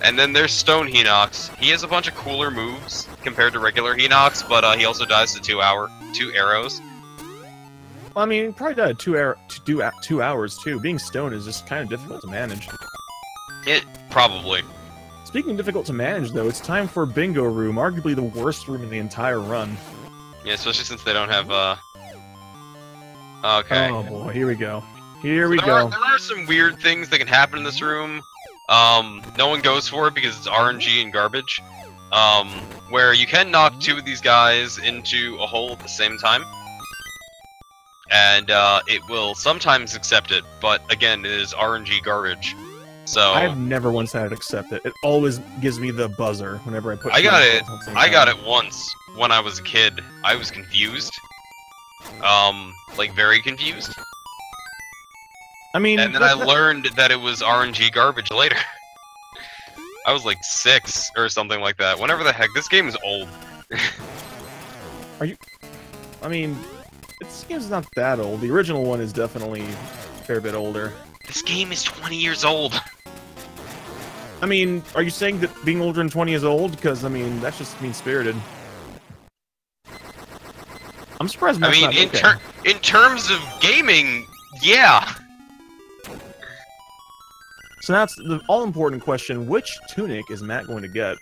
And then there's Stone Hinox. He has a bunch of cooler moves compared to regular Hinox, but he also dies to 2 arrows. Well, I mean, he probably died 2 hours too. Being stone is just kind of difficult to manage. It probably. Speaking of difficult to manage, though, it's time for Bingo Room, arguably the worst room in the entire run. Yeah, especially since they don't have Okay. Oh boy, here we go. Here we there go. There are some weird things that can happen in this room. No one goes for it because it's RNG and garbage. Where you can knock 2 of these guys into a hole at the same time. And it will sometimes accept it, but again, it is RNG garbage. So I've never once had it accept it. It always gives me the buzzer whenever I put. I got it once when I was a kid. I was confused. Like very confused. I mean, and then I learned that it was RNG garbage later. I was like 6 or something like that. Whenever the heck, this game is old. Are you? I mean, this game's not that old. The original one is definitely a fair bit older. This game is 20 years old. I mean, are you saying that being older than 20 is old? Because, I mean, that's just mean-spirited. I'm surprised Matt's not okay. In terms of gaming, yeah. So now it's the all-important question, which tunic is Matt going to get?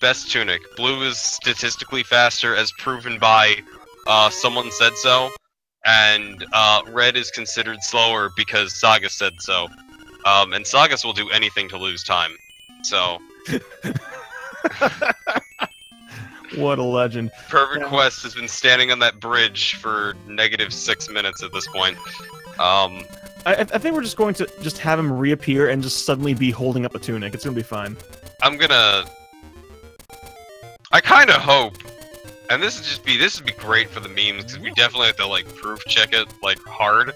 Best tunic. Blue is statistically faster, as proven by someone said so. And red is considered slower because Saga said so. And Sagas will do anything to lose time. So... What a legend. PerfectQuest has been standing on that bridge for -6 minutes at this point. I think we're just going to just have him reappear and just suddenly be holding up a tunic. It's gonna be fine. I kinda hope, and this would be great for the memes, because we definitely have to, like, proof check it, like, hard,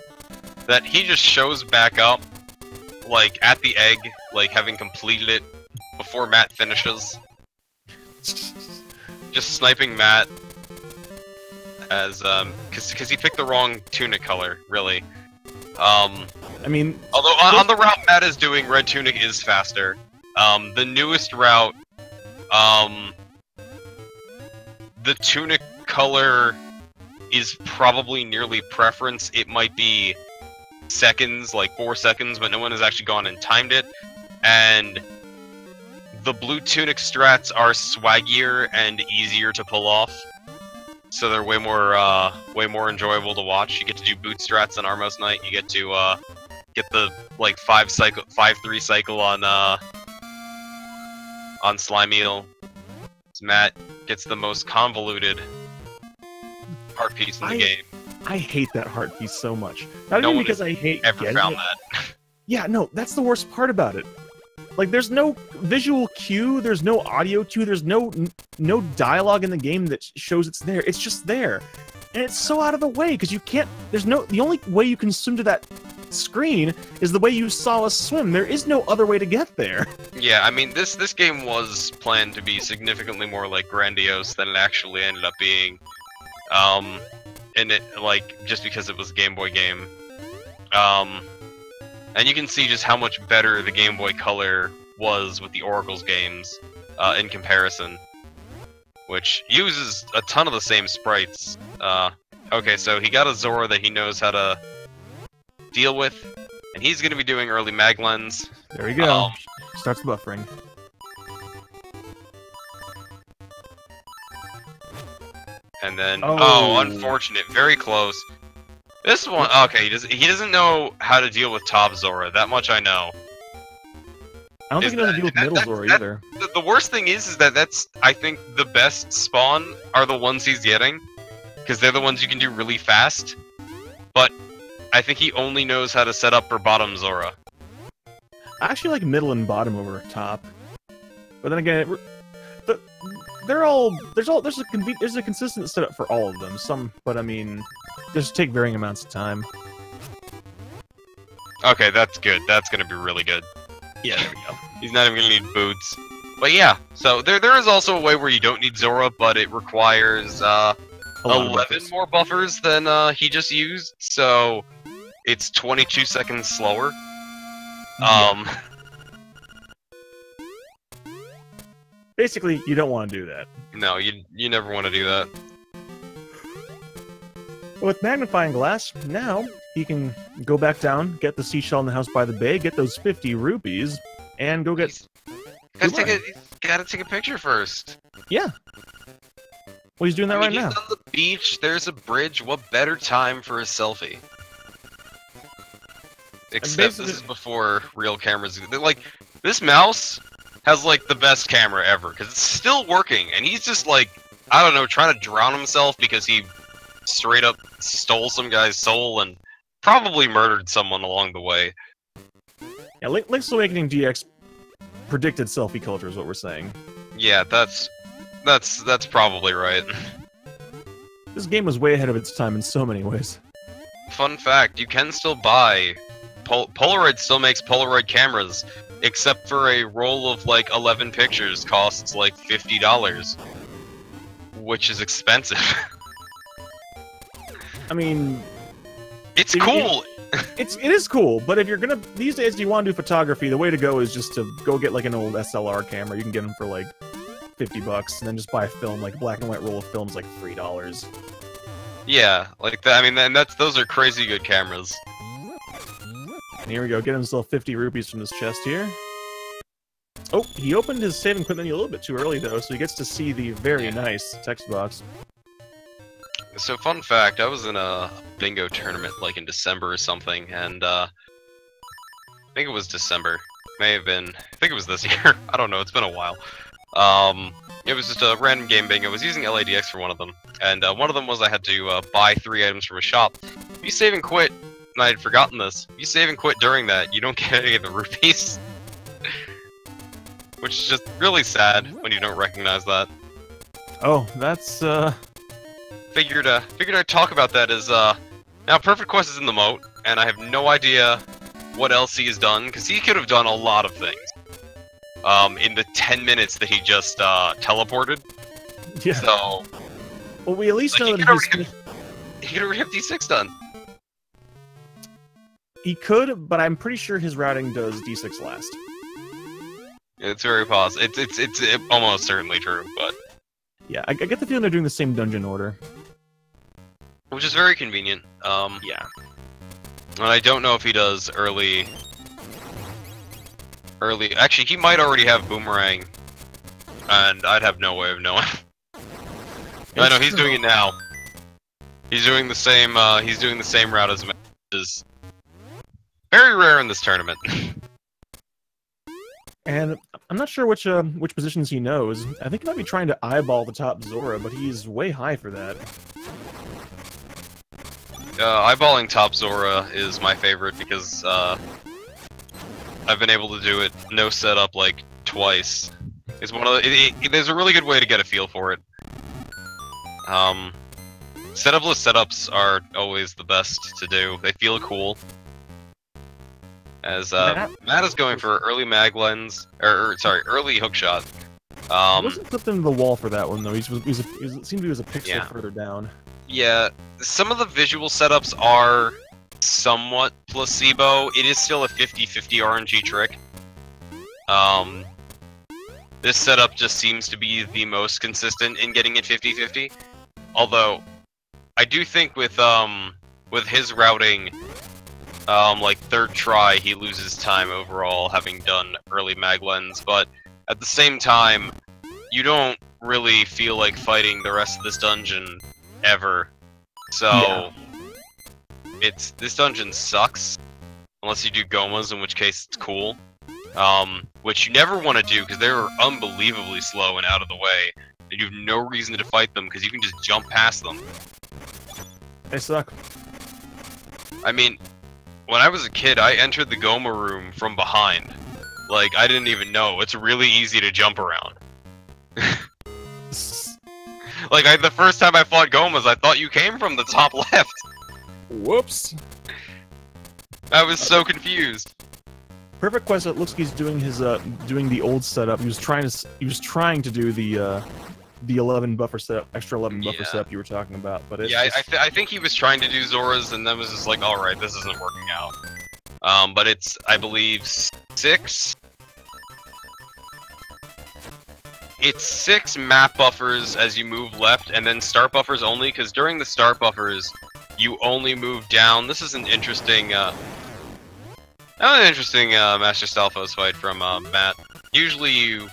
that he just shows back up, like, at the egg, like, having completed it before Matt finishes. Just sniping Matt as, because he picked the wrong tunic color, really. I mean... Although, on the route Matt is doing, red tunic is faster. The newest route, the tunic color is probably nearly preference. It might be seconds, like 4 seconds, but no one has actually gone and timed it. And the blue tunic strats are swaggier and easier to pull off, so they're way more enjoyable to watch. You get to do boot strats on Armos Knight. You get to get the like 5-3 cycle on Slimeal. Matt gets the most convoluted heart piece in the game. I hate that heart piece so much. Not no even one because I hate ever found that. Yeah, no, that's the worst part about it. Like, there's no visual cue, there's no audio cue, there's no dialogue in the game that shows it's there. It's just there. And it's so out of the way, because you can't... The only way you can swim to that screen is the way you saw us swim. There is no other way to get there. Yeah, I mean, this game was planned to be significantly more, like, grandiose than it actually ended up being. And it, like, just because it was a Game Boy game. And you can see just how much better the Game Boy Color was with the Oracle's games, in comparison. Which uses a ton of the same sprites. Okay, so he got a Zora that he knows how to deal with, and he's going to be doing early mag lens. There we go. Starts buffering. And then, oh, unfortunate, very close. This one, okay, he doesn't know how to deal with top Zora. That much I know. I don't think he knows how to deal with middle Zora either. The worst thing is that that's, I think, the best spawn are the ones he's getting, because they're the ones you can do really fast. But I think he only knows how to set up for bottom Zora. I actually like middle and bottom over top. But then again, there's a consistent setup for all of them. But I mean, just take varying amounts of time. Okay, that's good. That's gonna be really good. Yeah, there we go. He's not even gonna need boots. But yeah, so there is also a way where you don't need Zora, but it requires 11 more buffers than he just used. So it's 22 seconds slower. Basically, you don't want to do that. No, you never want to do that. With magnifying glass, now he can go back down, get the seashell in the house by the bay, get those 50 rupees, and go get... Gotta take a picture first. Yeah. Well, he's doing that right now. He's on the beach, there's a bridge, what better time for a selfie? Except this is before real cameras. Like, this mouse has, like, the best camera ever, because it's still working, and he's just, like, I don't know, trying to drown himself because he straight up stole some guy's soul and probably murdered someone along the way. Yeah, Link's Awakening DX predicted selfie culture is what we're saying. Yeah, that's probably right. This game was way ahead of its time in so many ways. Fun fact, you can still buy... Polaroid still makes Polaroid cameras, except for a roll of, like, 11 pictures costs, like, $50. Which is expensive. I mean... It's cool! It is cool, but if you're gonna... These days, if you want to do photography, the way to go is just to go get, like, an old SLR camera. You can get them for, like, $50, and then just buy a film, like, a black and white roll of film's like $3. Yeah, like that. I mean, those are crazy good cameras. And here we go, get himself 50 rupees from this chest here. Oh, he opened his save and quit menu a little bit too early, though, so he gets to see the very nice text box. So, fun fact, I was in a bingo tournament, like, in December or something, and, I think it was December. May have been... I think it was this year. I don't know, it's been a while. It was just a random game bingo. I was using LADX for one of them, and, one of them was I had to, buy 3 items from a shop. If you save and quit, and I had forgotten this, if you save and quit during that, you don't get any of the rupees. Which is just really sad when you don't recognize that. Oh, that's, Figured I'd talk about that as, now PerfectQuest is in the moat, and I have no idea what else he has done, because he could have done a lot of things. In the 10 minutes that he just, teleported. Yeah. So... Well, we at least know that he could already have D6 done. He could, but I'm pretty sure his routing does D6 last. It's very possible. It's almost certainly true, but... Yeah, I get the feeling they're doing the same dungeon order. Which is very convenient. Yeah. And I don't know if he does early... Actually, he might already have Boomerang. And I'd have no way of knowing. I know, he's doing it now. He's doing the same route as Matt, which is very rare in this tournament. And I'm not sure which positions he knows. I think he might be trying to eyeball the top Zora, but he's way high for that. Eyeballing top Zora is my favorite because I've been able to do it no setup like twice. It's one of the, there's a really good way to get a feel for it. Setupless setups are always the best to do. They feel cool. As Matt is going for early mag lens, early hookshot. He wasn't flipped into the wall for that one though. It seemed to be a pixel further down. Yeah, some of the visual setups are somewhat placebo. It is still a 50-50 RNG trick. This setup just seems to be the most consistent in getting it 50-50. Although, I do think with his routing, like third try, he loses time overall, having done early mag lens. But at the same time, you don't really feel like fighting the rest of this dungeon ever. So, this dungeon sucks unless you do Gomas, in which case it's cool. Which you never want to do because they're unbelievably slow and out of the way, and you have no reason to fight them because you can just jump past them. They suck. I mean, when I was a kid, I entered the Goma room from behind. Like, I didn't even know. It's really easy to jump around. Like, the first time I fought Gomas, I thought you came from the top left. Whoops. I was so confused. PerfectQuest, it looks like he's doing his doing the old setup. He was trying to do the the 11 buffer setup, extra 11 buffer Yeah. setup you were talking about. But it's Yeah, just... I think he was trying to do Zora's and then was just like, all right, this isn't working out. But it's, I believe, 6. It's 6 map buffers as you move left, and then start buffers only, because during the start buffers, you only move down. This is an interesting, Master Stalfos fight from, Matt. Usually you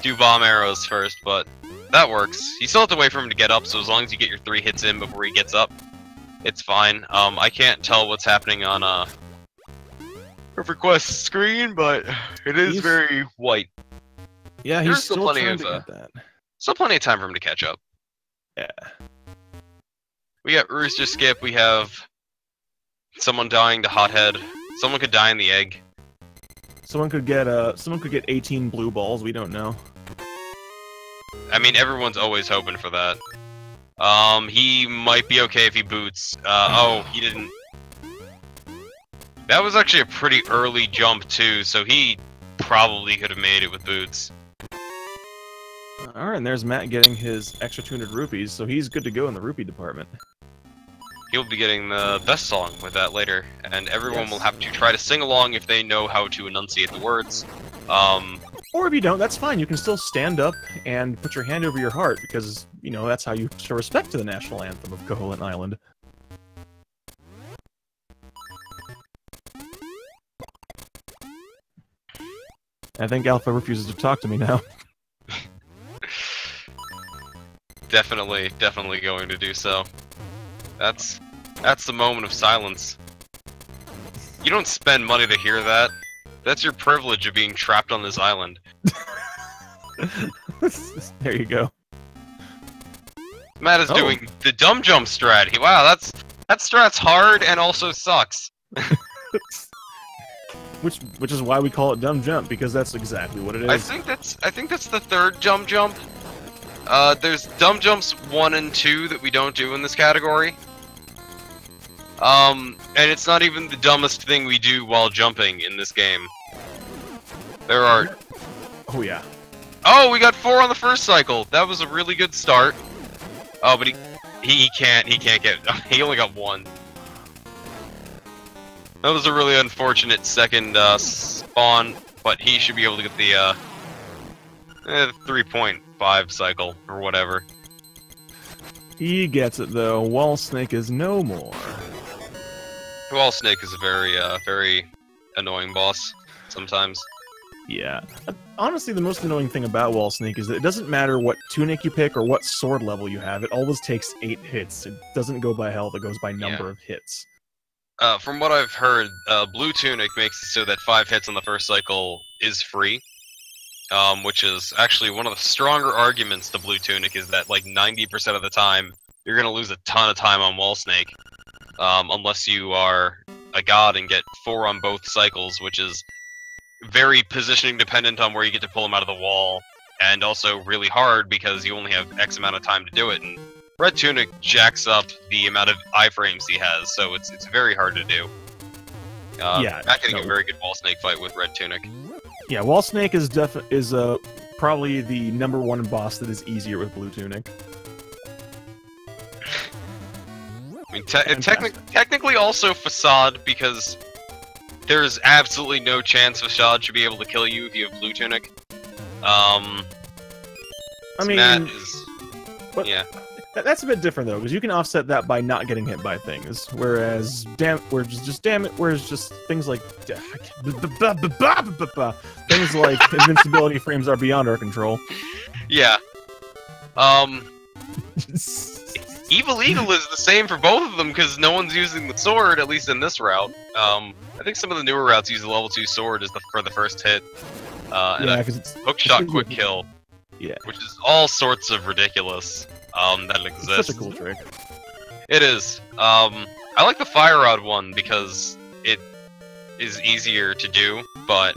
do bomb arrows first, but that works. You still have to wait for him to get up, so as long as you get your 3 hits in before he gets up, it's fine. I can't tell what's happening on, PerfectQuest screen, but it is very white. Yeah, There's he's still plenty trying of, to get that. Still plenty of time for him to catch up. Yeah. We got Rooster Skip, we have someone dying to Hothead. Someone could die in the egg. Someone could get 18 blue balls. We don't know. I mean, everyone's always hoping for that. He might be okay if he boots. Oh, he didn't. That was actually a pretty early jump too, so he probably could have made it with boots. Alright, and there's Matt getting his extra 200 rupees, so he's good to go in the rupee department. He'll be getting the best song with that later, and everyone will have to try to sing along if they know how to enunciate the words. Or if you don't, that's fine. You can still stand up and put your hand over your heart, because, you know, that's how you show respect to the national anthem of Koholint Island. I think Alpha refuses to talk to me now. Definitely going to do so. That's the moment of silence. You don't spend money to hear that. That's your privilege of being trapped on this island. There you go. Matt is doing the dumb jump strat. Wow, that strat's hard and also sucks. Which is why we call it dumb jump, because that's exactly what it is. I think that's the 3rd dumb jump. There's dumb jumps 1 and 2 that we don't do in this category. And it's not even the dumbest thing we do while jumping in this game. There are... Oh yeah. Oh, we got 4 on the first cycle! That was a really good start. Oh, but he can't get... He only got 1. That was a really unfortunate second spawn, but he should be able to get the 3.5 cycle, or whatever. He gets it though. Wall Snake is no more. Wall Snake is a very annoying boss, sometimes. Yeah. Honestly, the most annoying thing about Wall Snake is that it doesn't matter what tunic you pick or what sword level you have, it always takes 8 hits. It doesn't go by health, it goes by number of hits. From what I've heard, Blue Tunic makes it so that 5 hits on the first cycle is free. Which is actually one of the stronger arguments to Blue Tunic, is that like 90% of the time, you're gonna lose a ton of time on Wall Snake. Unless you are a god and get 4 on both cycles, which is very positioning dependent on where you get to pull him out of the wall, and also really hard because you only have X amount of time to do it, and Red Tunic jacks up the amount of iframes he has, so it's very hard to do. Not getting a very good Wall Snake fight with Red Tunic. Yeah, Wall Snake is probably the #1 boss that is easier with Blue Tunic. I mean, technically also Facade, because there's absolutely no chance Facade should be able to kill you if you have Blue Tunic. I mean, Matt is... yeah. That's a bit different though, because you can offset that by not getting hit by things, whereas just things like things like invincibility frames are beyond our control. Yeah. Evil Eagle is the same for both of them because no one's using the sword, at least in this route. I think some of the newer routes use the level 2 sword for the first hit. Yeah, because it's hookshot quick kill. Yeah. Which is all sorts of ridiculous. That exists. It's such a cool trick. It is. I like the fire rod one because it is easier to do, but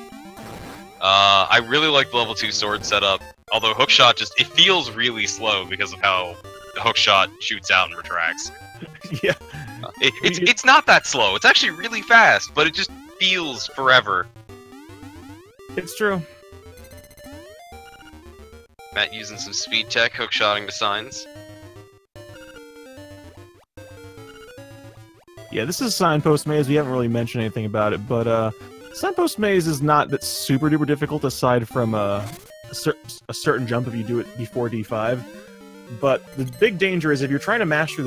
I really like the level 2 sword setup. Although hookshot it feels really slow because of how the hookshot shoots out and retracts. Yeah. It's not that slow. It's actually really fast, but it just feels forever. It's true. Matt using some speed tech, hookshotting to signs. Yeah, this is Signpost Maze. We haven't really mentioned anything about it, but Signpost Maze is not that super duper difficult aside from a certain jump if you do it before D5. But the big danger is if you're trying to master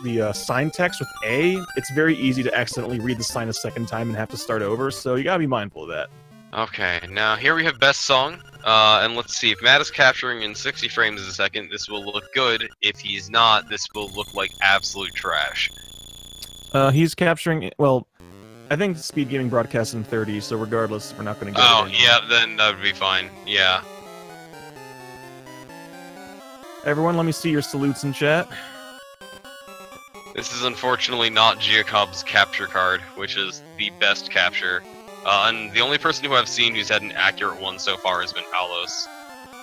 the sign text with A, it's very easy to accidentally read the sign a second time and have to start over, so you gotta be mindful of that. Okay, now here we have best song, and let's see, if Matt is capturing in 60 frames a second, this will look good. If he's not, this will look like absolute trash. He's capturing, well, I think Speed Gaming broadcasts in 30, so regardless, we're not gonna get Oh, yeah, then that would be fine, yeah. Everyone, let me see your salutes in chat. This is unfortunately not Giacob's capture card, which is the best capture. And the only person who I've seen who's had an accurate one so far has been Alos,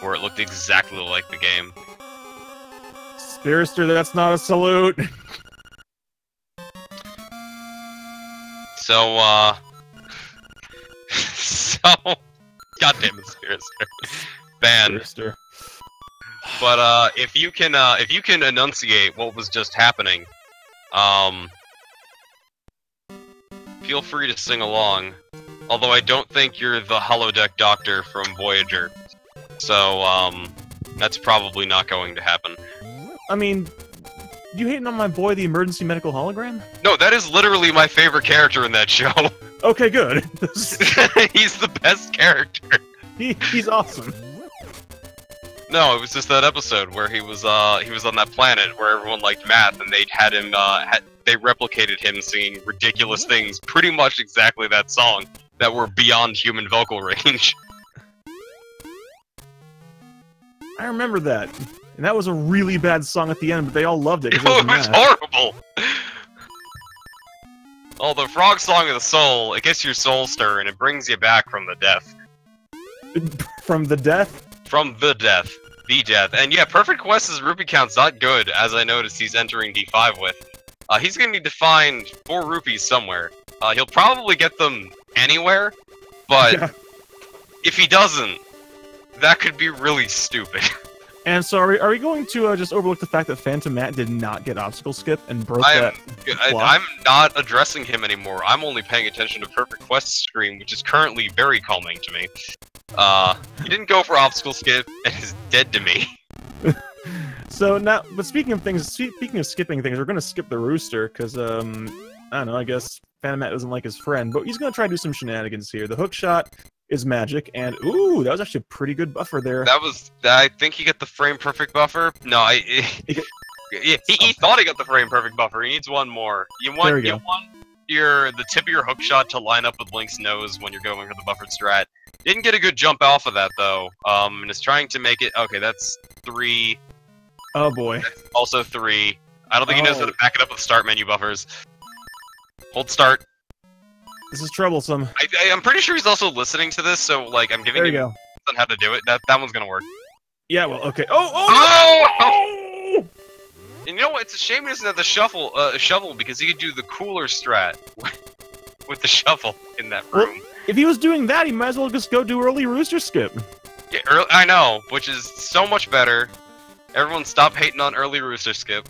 where it looked exactly like the game. Spearster, that's not a salute! So, goddamn it, Spearster. Ban. Spearster. But, if you can enunciate what was just happening, feel free to sing along. Although I don't think you're the holodeck doctor from Voyager. So, that's probably not going to happen. I mean, you hating on my boy, the emergency medical hologram? No, that is literally my favorite character in that show. Okay, good. He's the best character. He's awesome. No, it was just that episode where he was on that planet where everyone liked math, and they had him, they replicated him singing ridiculous things, pretty much exactly that song, that were beyond human vocal range. I remember that. And that was a really bad song at the end, but they all loved it. It was horrible! Oh, the Frog Song of the Soul, it gets your soul stirring, it brings you back from the death. From the death? From the death. The death. And yeah, PerfectQuest's rupee count's not good, as I noticed he's entering D5 with. He's gonna need to find 4 rupees somewhere. He'll probably get them anywhere, but yeah. If he doesn't, that could be really stupid. And so are we going to just overlook the fact that PhantomMat did not get obstacle skip and broke that block? I'm not addressing him anymore. I'm only paying attention to PerfectQuest's screen, which is currently very calming to me. He didn't go for obstacle skip and is dead to me. So now, but speaking of skipping things, we're gonna skip the rooster because I don't know. I guess PhantomMat doesn't like his friend, but he's gonna try to do some shenanigans here. The hook shot is magic, and ooh, that was actually a pretty good buffer there. That was, I think he got the frame perfect buffer. No, he thought he got the frame perfect buffer. He needs one more. You want the tip of your hook shot to line up with Link's nose when you're going for the buffered strat. Didn't get a good jump off of that though. And is trying to make it. Okay, that's 3. Oh boy. That's also 3. I don't think he knows how to back it up with start menu buffers. Hold start. This is troublesome. I'm pretty sure he's also listening to this, so like I'm giving him on how to do it. That one's gonna work. Yeah, well, okay. Oh! And you know what? It's a shame he doesn't have the shovel because he could do the cooler strat with the shovel in that room. Well, if he was doing that, he might as well just go do early rooster skip. Yeah, I know, which is so much better. Everyone stop hating on early rooster skip.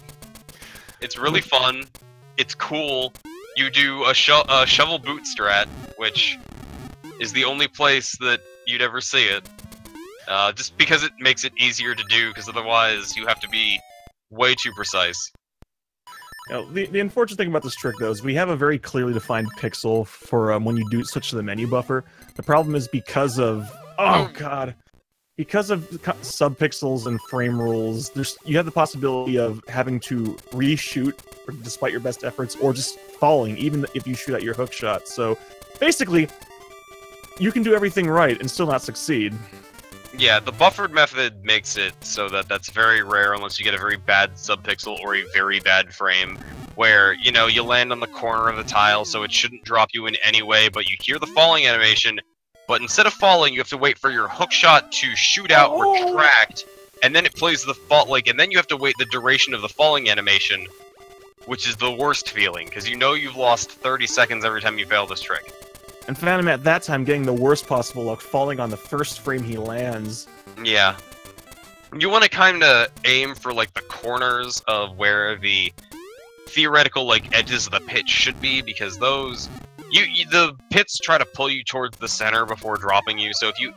It's really fun. It's cool. You do a shovel boot strat, which is the only place that you'd ever see it. Just because it makes it easier to do, because otherwise you have to be way too precise. Now, the unfortunate thing about this trick, though, is we have a very clearly defined pixel for when you do switch to the menu buffer. The problem is because of... Oh, God. Because of subpixels and frame rules, you have the possibility of having to reshoot despite your best efforts, or just falling, even if you shoot at your hook shot. So, basically, you can do everything right and still not succeed. Yeah, the buffered method makes it so that that's very rare unless you get a very bad subpixel or a very bad frame, where, you know, you land on the corner of the tile, so it shouldn't drop you in any way, but you hear the falling animation, but instead of falling, you have to wait for your hook shot to shoot out, retract, and then it plays the and then you have to wait the duration of the falling animation, which is the worst feeling, because you know you've lost 30 seconds every time you fail this trick. And Phantom at that time getting the worst possible luck, falling on the first frame he lands. Yeah. You want to kind of aim for like the corners of where the theoretical like edges of the pit should be, because those the pits try to pull you towards the center before dropping you. So if you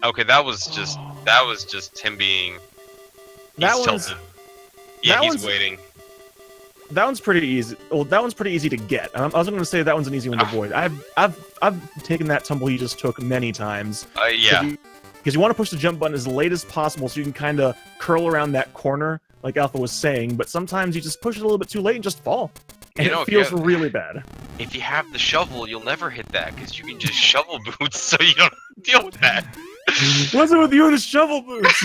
that was just him being tilted. Yeah, he's waiting. That one's pretty easy. Well, that one's pretty easy to get. I was going to say that one's an easy one to avoid. I've taken that tumble he just took many times. Yeah. Because you want to push the jump button as late as possible so you can kind of curl around that corner, like Alpha was saying, but sometimes you just push it a little bit too late and just fall. And it feels really bad. If you have the shovel, you'll never hit that, because you can just shovel boots so you don't deal with that. What's it with you and the shovel boots?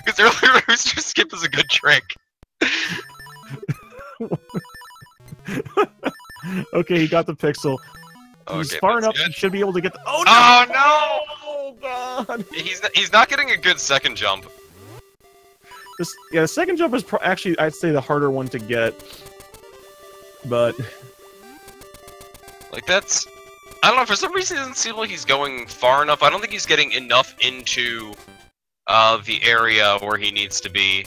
Because earlier Rooster Skip is a good trick. Okay, he got the pixel. He's far enough, he should be able to get the— Oh, no! Oh, no! Oh, God! He's not getting a good second jump. The second jump is actually, I'd say, the harder one to get. But... Like, that's... I don't know, for some reason it doesn't seem like he's going far enough. I don't think he's getting enough into the area where he needs to be.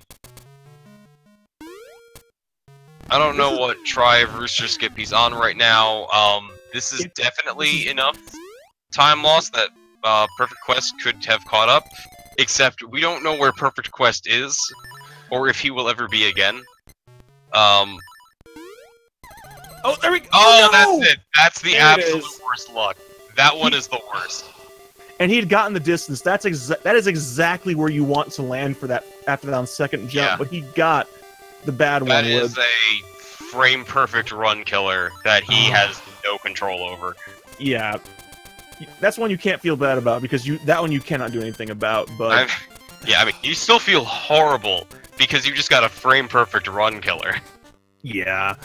I don't know what try of Rooster Skip he's on right now. This is definitely enough time loss that PerfectQuest could have caught up, except we don't know where PerfectQuest is, or if he will ever be again. Oh, there we go! Oh, no! That's it! That's the absolute worst luck. That one is the worst. And he had gotten the distance. That is exactly where you want to land for that after that on second jump, but he got the bad one. That is a frame-perfect run killer that he has no control over. Yeah. That's one you can't feel bad about, because that one you cannot do anything about, but... Yeah, I mean, you still feel horrible, because you just got a frame-perfect run killer. Yeah.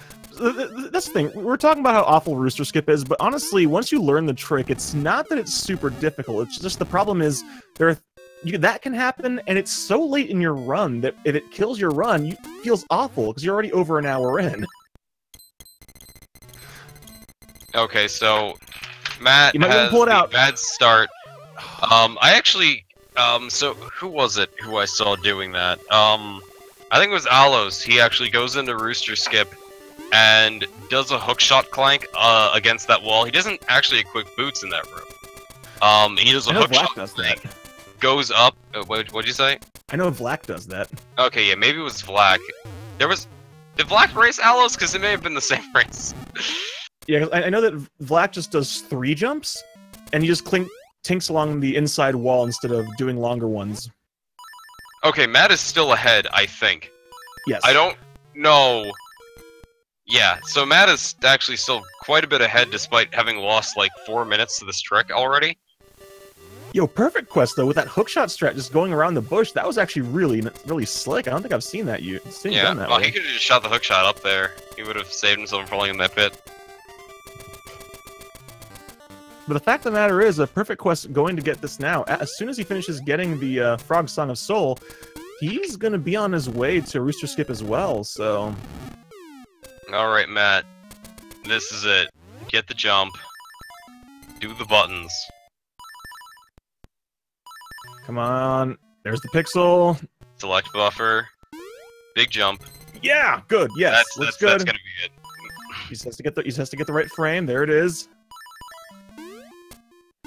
That's the thing. We're talking about how awful Rooster Skip is, but honestly, once you learn the trick, it's not that it's super difficult. It's just the problem is that can happen, and it's so late in your run that if it kills your run, it feels awful, because you're already over an hour in. Okay, so Matt has a bad start. So who was it who I saw doing that? I think it was Alos. He actually goes into Rooster Skip and does a hookshot clank against that wall. He doesn't actually equip boots in that room. He does a hookshot clank. Goes up. What'd you say? I know Vlak does that. Okay, yeah, maybe it was Vlak. Did Vlak race Alos? Because it may have been the same race. Yeah, I know that Vlak just does 3 jumps, and he just tinks along the inside wall instead of doing longer ones. Okay, Matt is still ahead, I think. Yes. I don't know. Yeah, so Matt is actually still quite a bit ahead despite having lost like 4 minutes to this trick already. Yo, PerfectQuest though, with that hookshot strat just going around the bush, that was actually really slick. I don't think I've seen that done that way. He could have just shot the hookshot up there. He would have saved himself from falling in that pit. But the fact of the matter is, PerfectQuest going to get this now. As soon as he finishes getting the Frog Song of Soul, he's going to be on his way to Rooster Skip as well, so... Alright, Matt. This is it. Get the jump. Do the buttons. Come on. There's the pixel. Select buffer. Big jump. Yeah, good. Yes, looks good. That's gonna be good. He has to get the right frame. There it is.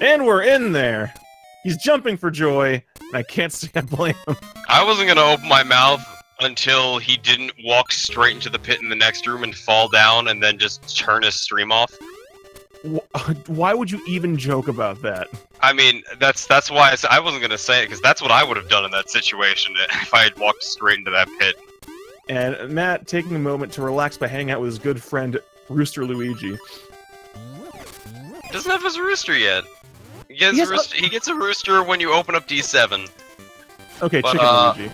And we're in there. He's jumping for joy, and I can't say I blame him. I wasn't gonna open my mouth until he didn't walk straight into the pit in the next room and fall down and then just turn his stream off. Why would you even joke about that? I mean, that's why I said I wasn't gonna say it, because that's what I would have done in that situation if I had walked straight into that pit. And Matt taking a moment to relax by hanging out with his good friend Rooster Luigi. Doesn't have his rooster yet. He gets a rooster when you open up D7. Okay, but, Chicken Luigi.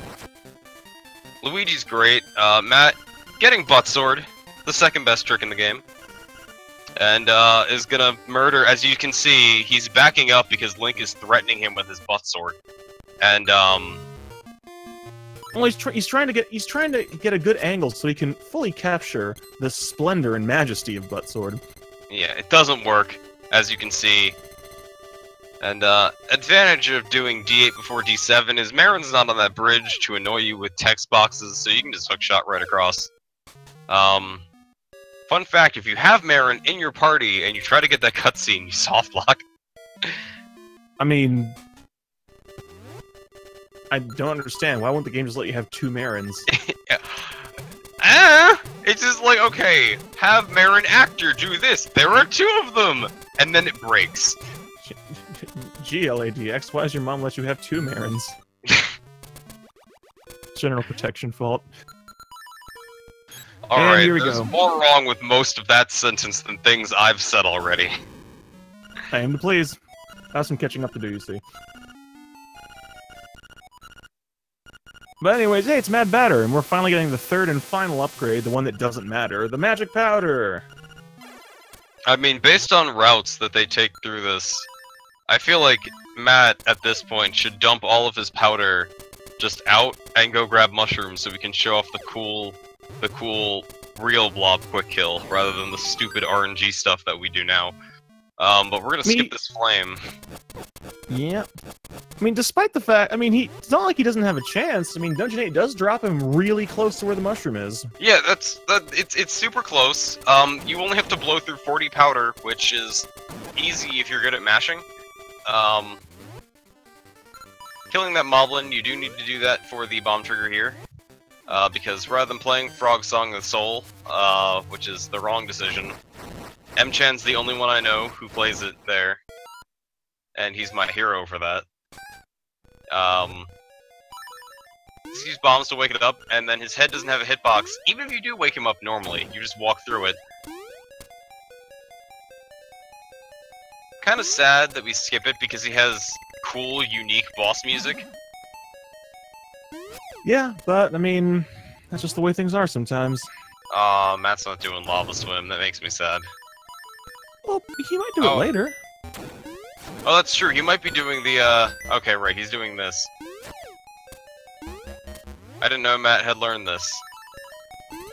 Luigi's great. Matt getting butt sword, the second best trick in the game. And is gonna murder. As you can see, he's backing up because Link is threatening him with his butt sword. And well, he's trying to get a good angle so he can fully capture the splendor and majesty of butt sword. Yeah, it doesn't work, as you can see. And advantage of doing D8 before D7 is Marin's not on that bridge to annoy you with text boxes, so you can just hookshot right across. Fun fact, if you have Marin in your party and you try to get that cutscene, you soft lock. I mean, I don't understand. Why won't the game just let you have 2 Marins? It's just like, okay, have Marin actor do this. There are 2 of them! And then it breaks. GLADX, why does your mom let you have 2 Marins? General protection fault. Alright, here we there's go. more wrong with most of that sentence than things I've said already. I am to please. I have some catching up to do, you see. But anyways, hey, it's Mad Batter, and we're finally getting the 3rd and final upgrade, the one that doesn't matter, the Magic Powder! I mean, based on routes that they take through this, I feel like Matt, at this point, should dump all of his powder just out and go grab mushrooms so we can show off the cool real blob quick kill, rather than the stupid RNG stuff that we do now. But we're gonna skip this flame. Yeah. I mean, despite the fact, I mean, it's not like he doesn't have a chance. I mean, Dungeon 8 does drop him really close to where the mushroom is. Yeah, it's super close. You only have to blow through 40 powder, which is easy if you're good at mashing. Killing that moblin, you do need to do that for the bomb trigger here. Because rather than playing Frog Song of the Soul, which is the wrong decision, M-Chan's the only one I know who plays it there. And he's my hero for that. Just use bombs to wake it up, and then his head doesn't have a hitbox. Even if you do wake him up normally, you just walk through it. Kinda sad that we skip it because he has cool, unique boss music. Yeah, but, I mean, that's just the way things are sometimes. Aw, Matt's not doing Lava Swim, that makes me sad. Well, he might do it later. Oh, that's true, he might be doing the, okay, right, he's doing this. I didn't know Matt had learned this.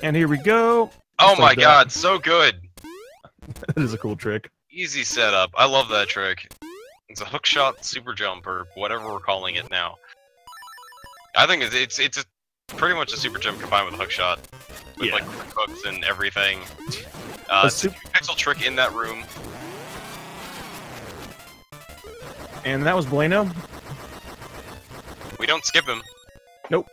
And here we go. Oh my god, so good! That is a cool trick. Easy setup, I love that trick. It's a hookshot super jump, or whatever we're calling it now. I think it's pretty much a super jump combined with a hookshot. With like quick hooks and everything. It's a pixel trick in that room. And that was Bueno. We don't skip him. Nope.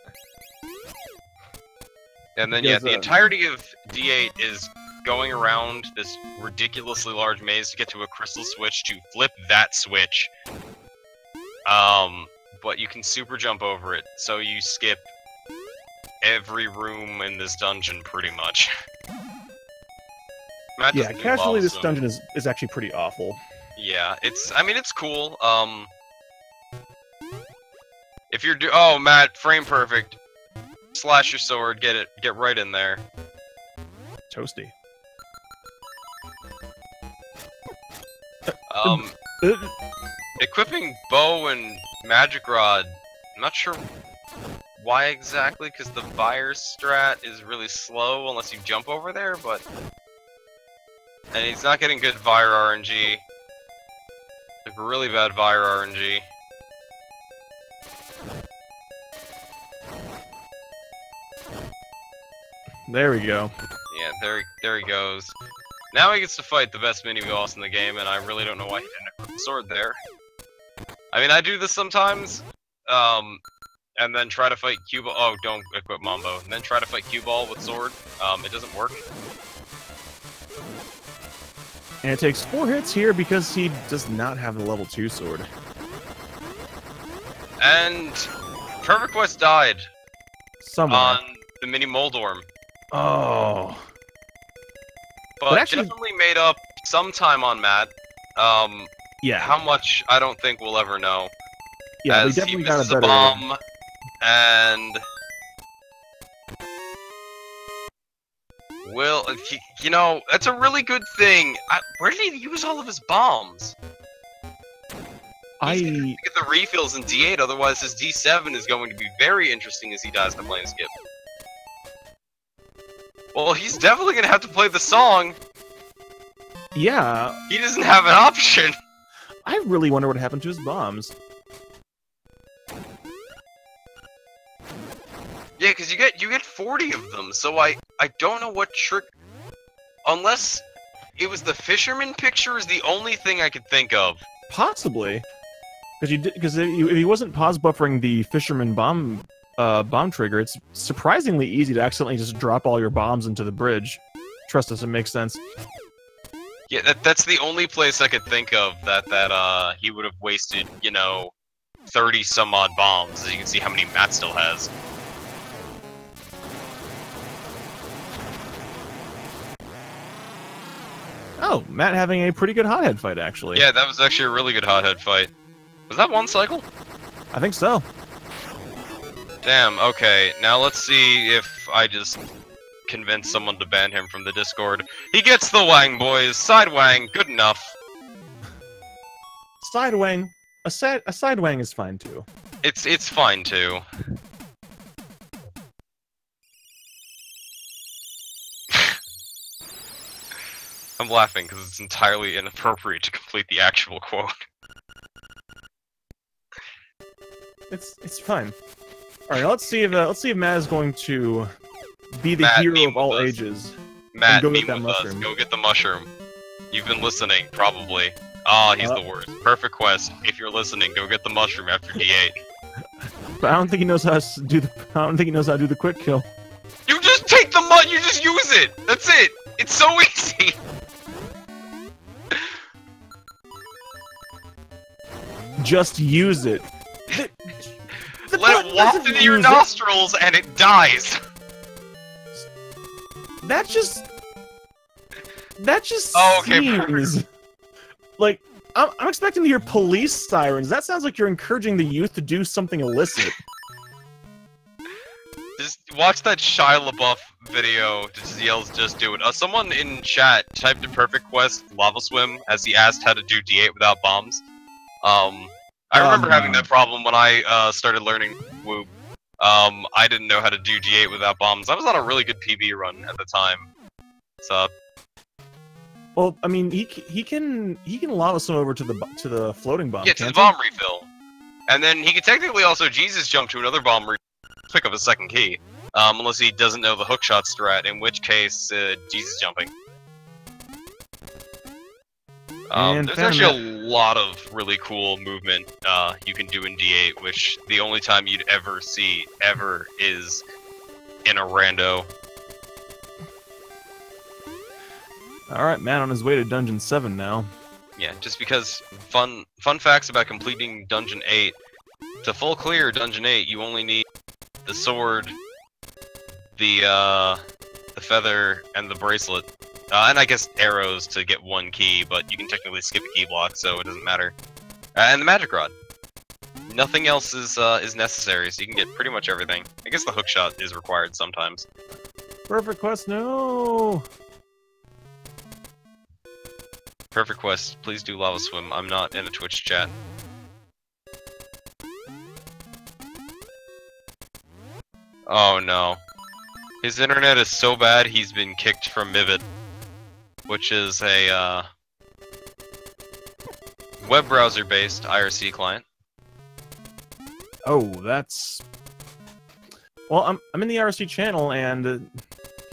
And then, yeah, the entirety of D8 is going around this ridiculously large maze to get to a crystal switch to flip that switch. But you can super jump over it, so you skip every room in this dungeon, pretty much. Yeah, casually this dungeon is actually pretty awful. Yeah, I mean, it's cool. If you're oh, Matt, frame perfect. Slash your sword, get right in there. Toasty. Equipping bow and magic rod, I'm not sure why exactly, because the fire strat is really slow unless you jump over there, but... And he's not getting good fire RNG. Like, really bad fire RNG. There we go. Yeah, there he goes. Now he gets to fight the best mini-boss in the game, and I really don't know why he didn't equip the sword there. I mean, I do this sometimes, and then try to fight Q-Ball. Oh, don't equip Mambo. And then try to fight Q-Ball with sword. It doesn't work. And it takes 4 hits here because he does not have the level 2 sword. And PerfectQuest died. Somewhere. On the mini Moldorm. Oh. But actually, definitely made up sometime on Matt. Yeah. How much, I don't think we'll ever know. Yeah, we definitely got a better... bomb, and... Will, you know, that's a really good thing. Where did he use all of his bombs? He's gonna get the refills in D8, otherwise his D7 is going to be very interesting as he dies to plane skip. Well, he's definitely gonna have to play the song. Yeah. He doesn't have an option. I really wonder what happened to his bombs. Yeah, because you get 40 of them, so I don't know what trick, unless it was the fisherman picture is the only thing I could think of. Possibly, because if he wasn't pause buffering the fisherman bomb trigger, it's surprisingly easy to accidentally just drop all your bombs into the bridge. Trust us, it makes sense. Yeah, that's the only place I could think of that he would have wasted, you know, 30 some odd bombs. As you can see how many Matt still has. Oh, Matt having a pretty good hothead fight, actually. Yeah, that was actually a really good hothead fight. Was that one cycle? I think so. Damn, okay. Now let's see if I just convince someone to ban him from the Discord. He gets the wang, boys. Side wang, good enough. Side wang. A side wang is fine, too. It's fine, too. I'm laughing because it's entirely inappropriate to complete the actual quote. It's fine. All right, let's see if Matt is going to be the Matt, hero of all ages. Matt, go meme get that with mushroom. us. Go get the mushroom. You've been listening, probably. Ah, he's the worst. PerfectQuest, if you're listening, go get the mushroom after D8. But I don't think he knows how to do the. I don't think he knows how to do the quick kill. You just take the you just use it. That's it. It's so easy. Just use it. The Let it waft into your nostrils and it dies. That just okay, seems like I'm expecting to hear police sirens. That sounds like you're encouraging the youth to do something illicit. Just watch that Shia LaBeouf video. Just yells, "Just do it." Someone in chat typed in PerfectQuest lava swim as he asked how to do D8 without bombs. I remember having that problem when I started learning Whoop. I didn't know how to do D8 without bombs. I was on a really good PB run at the time. So. Well, I mean, he can lava swim over to the floating bomb. Yeah, to the bomb refill, and then he could technically also Jesus jump to another bomb refill, pick up a second key, unless he doesn't know the hookshot strat, in which case Jesus jumping. There's actually a lot of really cool movement you can do in D8, which the only time you'd ever see is in a rando. Alright, Matt on his way to Dungeon 7 now. Yeah, just because fun facts about completing Dungeon 8. To full clear Dungeon 8, you only need the sword, the feather, and the bracelet. And I guess arrows to get one key, but you can technically skip a key block, so it doesn't matter. And the magic rod. Nothing else is necessary, so you can get pretty much everything. I guess the hookshot is required sometimes. PerfectQuest, no! PerfectQuest, please do lava swim. I'm not in a Twitch chat. Oh no. His internet is so bad he's been kicked from Mivid, which is a web browser based IRC client. Oh, that's... Well, I'm in the IRC channel and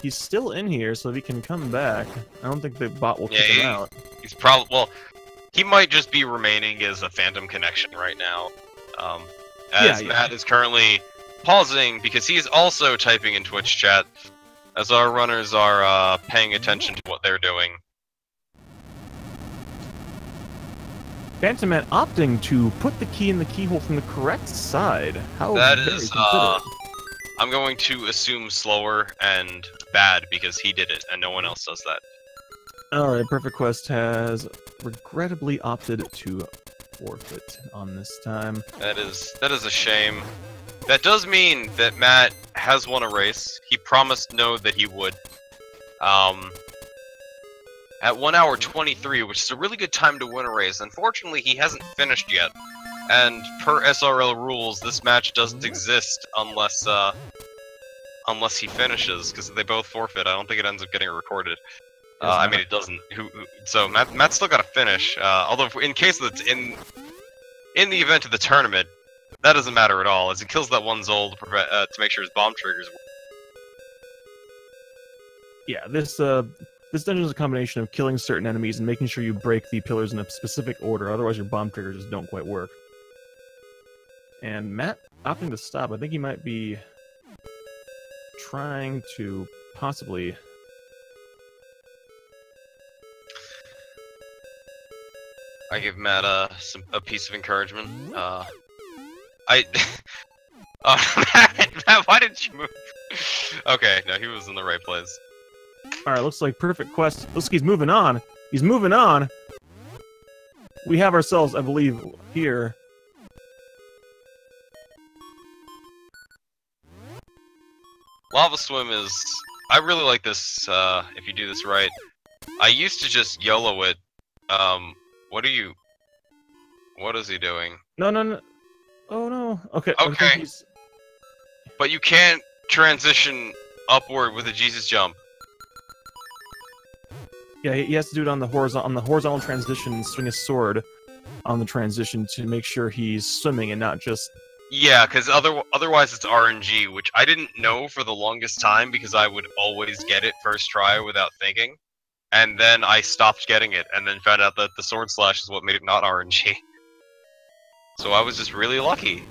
he's still in here, so if he can come back, I don't think the bot will kick him out. He's probably, well, he might just be remaining as a phantom connection right now. As Matt is currently pausing because he is also typing in Twitch chat as our runners are paying attention to what they're doing. PhantomMat opting to put the key in the keyhole from the correct side. How that very is, considerate. I'm going to assume slower and bad because he did it and no one else does that. Alright, PerfectQuest has regrettably opted to forfeit on this time. That is a shame. That does mean that Matt has won a race. He promised No that he would. At 1 hour 23, which is a really good time to win a race. Unfortunately, he hasn't finished yet. And per SRL rules, this match doesn't exist unless he finishes, because if they both forfeit, I don't think it ends up getting recorded. I mean, it doesn't. So Matt's still got to finish. Although, in case of in the event of the tournament, that doesn't matter at all, as it kills that one Zol to make sure his bomb triggers work. Yeah, this dungeon is a combination of killing certain enemies and making sure you break the pillars in a specific order, otherwise your bomb triggers just don't quite work. And Matt opting to stop, I think he might be trying to possibly... I give Matt a piece of encouragement. Matt, why didn't you move? Okay, no, he was in the right place. Alright, looks like PerfectQuest. Looks like he's moving on. He's moving on. We have ourselves, I believe, here. Lava Swim is... I really like this, if you do this right. I used to just YOLO it. What is he doing? No. Oh, no. Okay. Okay. But you can't transition upward with a Jesus jump. Yeah, he has to do it on the horizontal transition and swing his sword on the transition to make sure he's swimming and not just... Yeah, because otherwise it's RNG, which I didn't know for the longest time because I would always get it first try without thinking. And then I stopped getting it, and then found out that the sword slash is what made it not RNG. So I was just really lucky.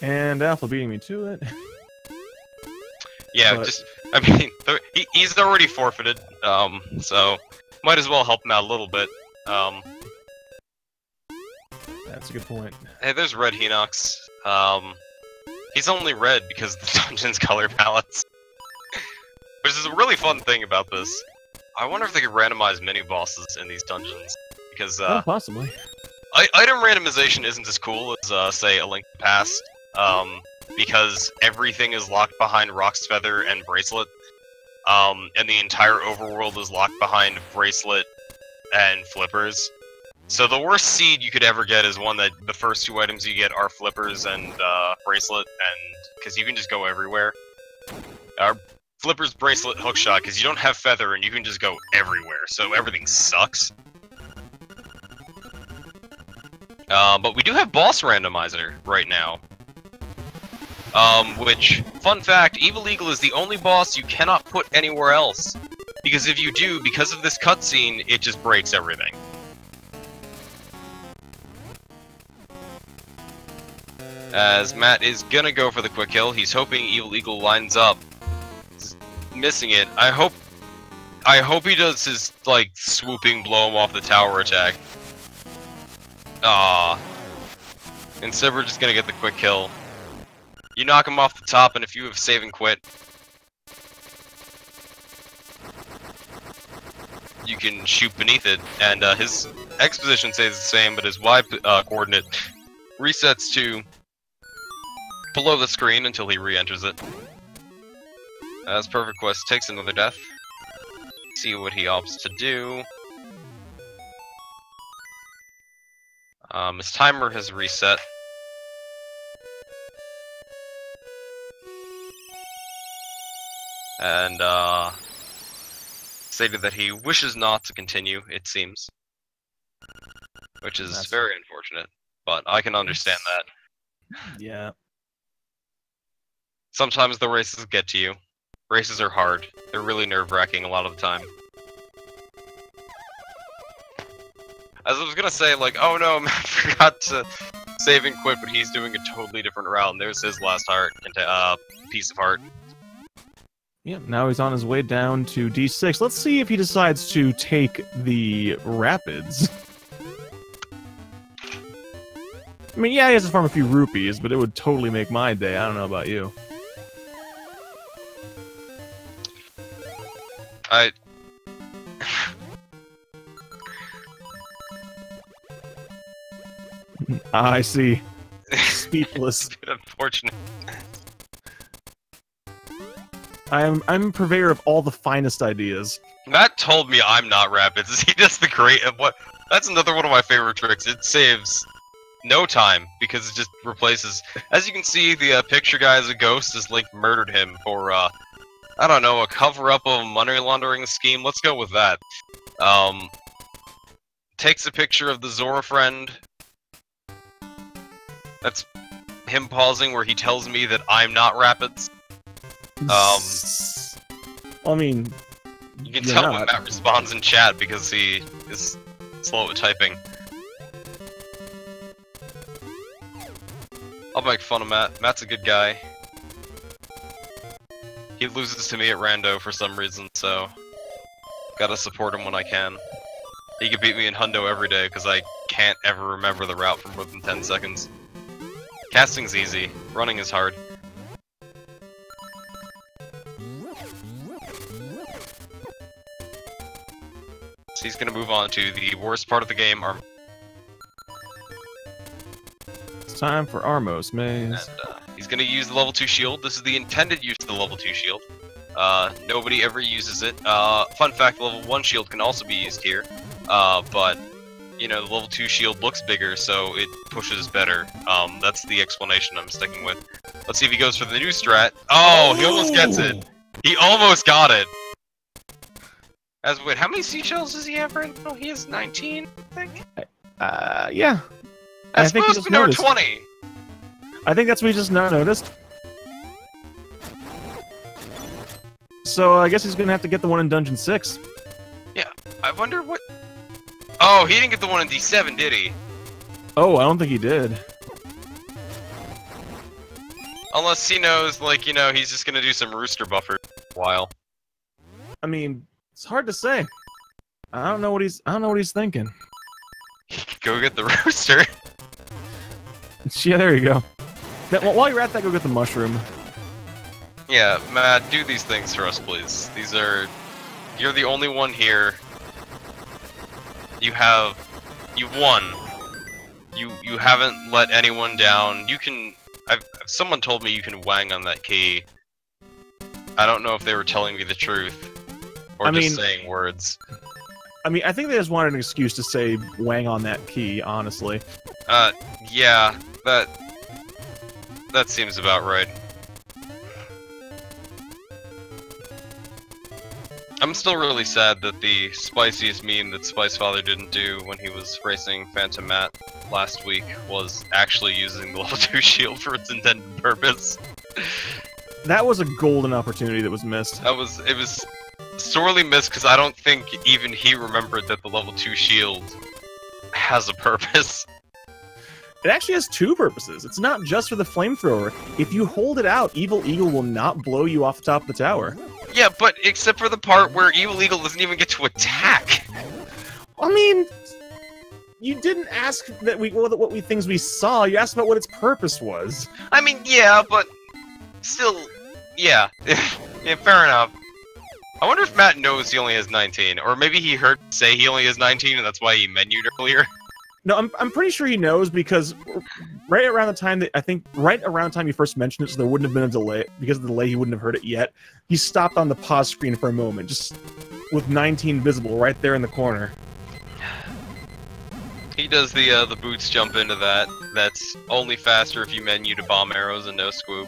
And Alpha beating me to it. Yeah, but... I mean, he's already forfeited, so might as well help him out a little bit. That's a good point. Hey, there's Red Hinox. He's only red because of the dungeon's color palettes. Which is a really fun thing about this. I wonder if they could randomize mini-bosses in these dungeons, because, possibly. Item randomization isn't as cool as, say, A Link to the Past, because everything is locked behind Rock's Feather and Bracelet, and the entire overworld is locked behind Bracelet and Flippers. So the worst seed you could ever get is one that the first two items you get are Flippers and, Bracelet, and because you can just go everywhere. Flippers, Bracelet, Hookshot, because you don't have Feather and you can just go everywhere, so everything sucks. But we do have Boss Randomizer right now. Which, fun fact, Evil Eagle is the only boss you cannot put anywhere else. Because if you do, because of this cutscene, it just breaks everything. As Matt is gonna go for the quick kill, he's hoping Evil Eagle lines up. He's missing it. I hope he does his, like, swooping blow him off the tower attack. Instead we're just gonna get the quick kill. You knock him off the top, and if you have save and quit, you can shoot beneath it, and his X position stays the same, but his Y coordinate resets to below the screen until he re-enters it. As PerfectQuest takes another death. See what he opts to do. His timer has reset. And, stated that he wishes not to continue, it seems. Which is very unfortunate, but I can understand that. Yeah. Sometimes the races get to you. Races are hard. They're really nerve-wracking a lot of the time. As I was gonna say, like, oh no, Matt forgot to save and quit, but he's doing a totally different route, and there's his last heart, piece of heart. Yep, now he's on his way down to D6. Let's see if he decides to take the rapids. I mean, yeah, he has to farm a few rupees, but it would totally make my day. I don't know about you. I see. Speechless. It's a bit unfortunate. I'm a purveyor of all the finest ideas. Matt told me I'm not Rapids. He does the great what? That's another one of my favorite tricks. It saves no time because it just replaces. As you can see, the picture guy as a ghost has like murdered him for I don't know, a cover-up of a money laundering scheme. Let's go with that. Takes a picture of the Zora friend. That's him pausing where he tells me that I'm not Rapids. I mean, you can tell when Matt responds in chat because he is slow at typing. I'll make fun of Matt. Matt's a good guy. He loses to me at rando for some reason, so gotta support him when I can. He can beat me in Hundo every day because I can't ever remember the route for more than 10 seconds. Casting's easy, running is hard. So he's gonna move on to the worst part of the game, It's time for Armos Maze. and he's gonna use the level 2 shield. This is the intended use of the level 2 shield. Nobody ever uses it. Fun fact, the level 1 shield can also be used here. But, you know, the level 2 shield looks bigger, so it pushes better. That's the explanation I'm sticking with. Let's see if he goes for the new strat. Oh, he almost gets it! He almost got it! Wait, how many seashells does he have right now? He has 19, I think? Yeah. That's supposed to be number 20! I think that's what he just not noticed. So I guess he's gonna have to get the one in Dungeon 6. Yeah, I wonder what... Oh, he didn't get the one in D7, did he? Oh, I don't think he did. Unless he knows, like, you know, he's just gonna do some rooster buffer for a while. I mean, it's hard to say. I don't know what he's thinking. Go get the rooster. Yeah, there you go. Now, while you're at that, go get the mushroom. Yeah, Matt, do these things for us, please. These are... You're the only one here. You've won. You haven't let anyone down. You can... someone told me you can wang on that key. I don't know if they were telling me the truth. Or just saying words. I mean, I think they just wanted an excuse to say wang on that key, honestly. Yeah, that seems about right. I'm still really sad that the spiciest meme that Spicefather didn't do when he was racing PhantomMat last week was actually using the level 2 shield for its intended purpose. That was a golden opportunity that was missed. It was sorely missed because I don't think even he remembered that the level 2 shield has a purpose. It actually has two purposes. It's not just for the flamethrower. If you hold it out, Evil Eagle will not blow you off the top of the tower. Yeah, but except for the part where Evil Eagle doesn't even get to attack. I mean, you didn't ask that what things we saw. You asked about what its purpose was. I mean, yeah, but still, yeah, yeah, fair enough. I wonder if Matt knows he only has 19, or maybe he heard say he only has 19, and that's why he menued earlier. No, I'm pretty sure he knows because right around the time right around the time you first mentioned it, so there wouldn't have been a delay. Because of the delay, he wouldn't have heard it yet. He stopped on the pause screen for a moment, just with 19 visible right there in the corner. He does the boots jump into that. That's only faster if you menu to bomb arrows and no scoop.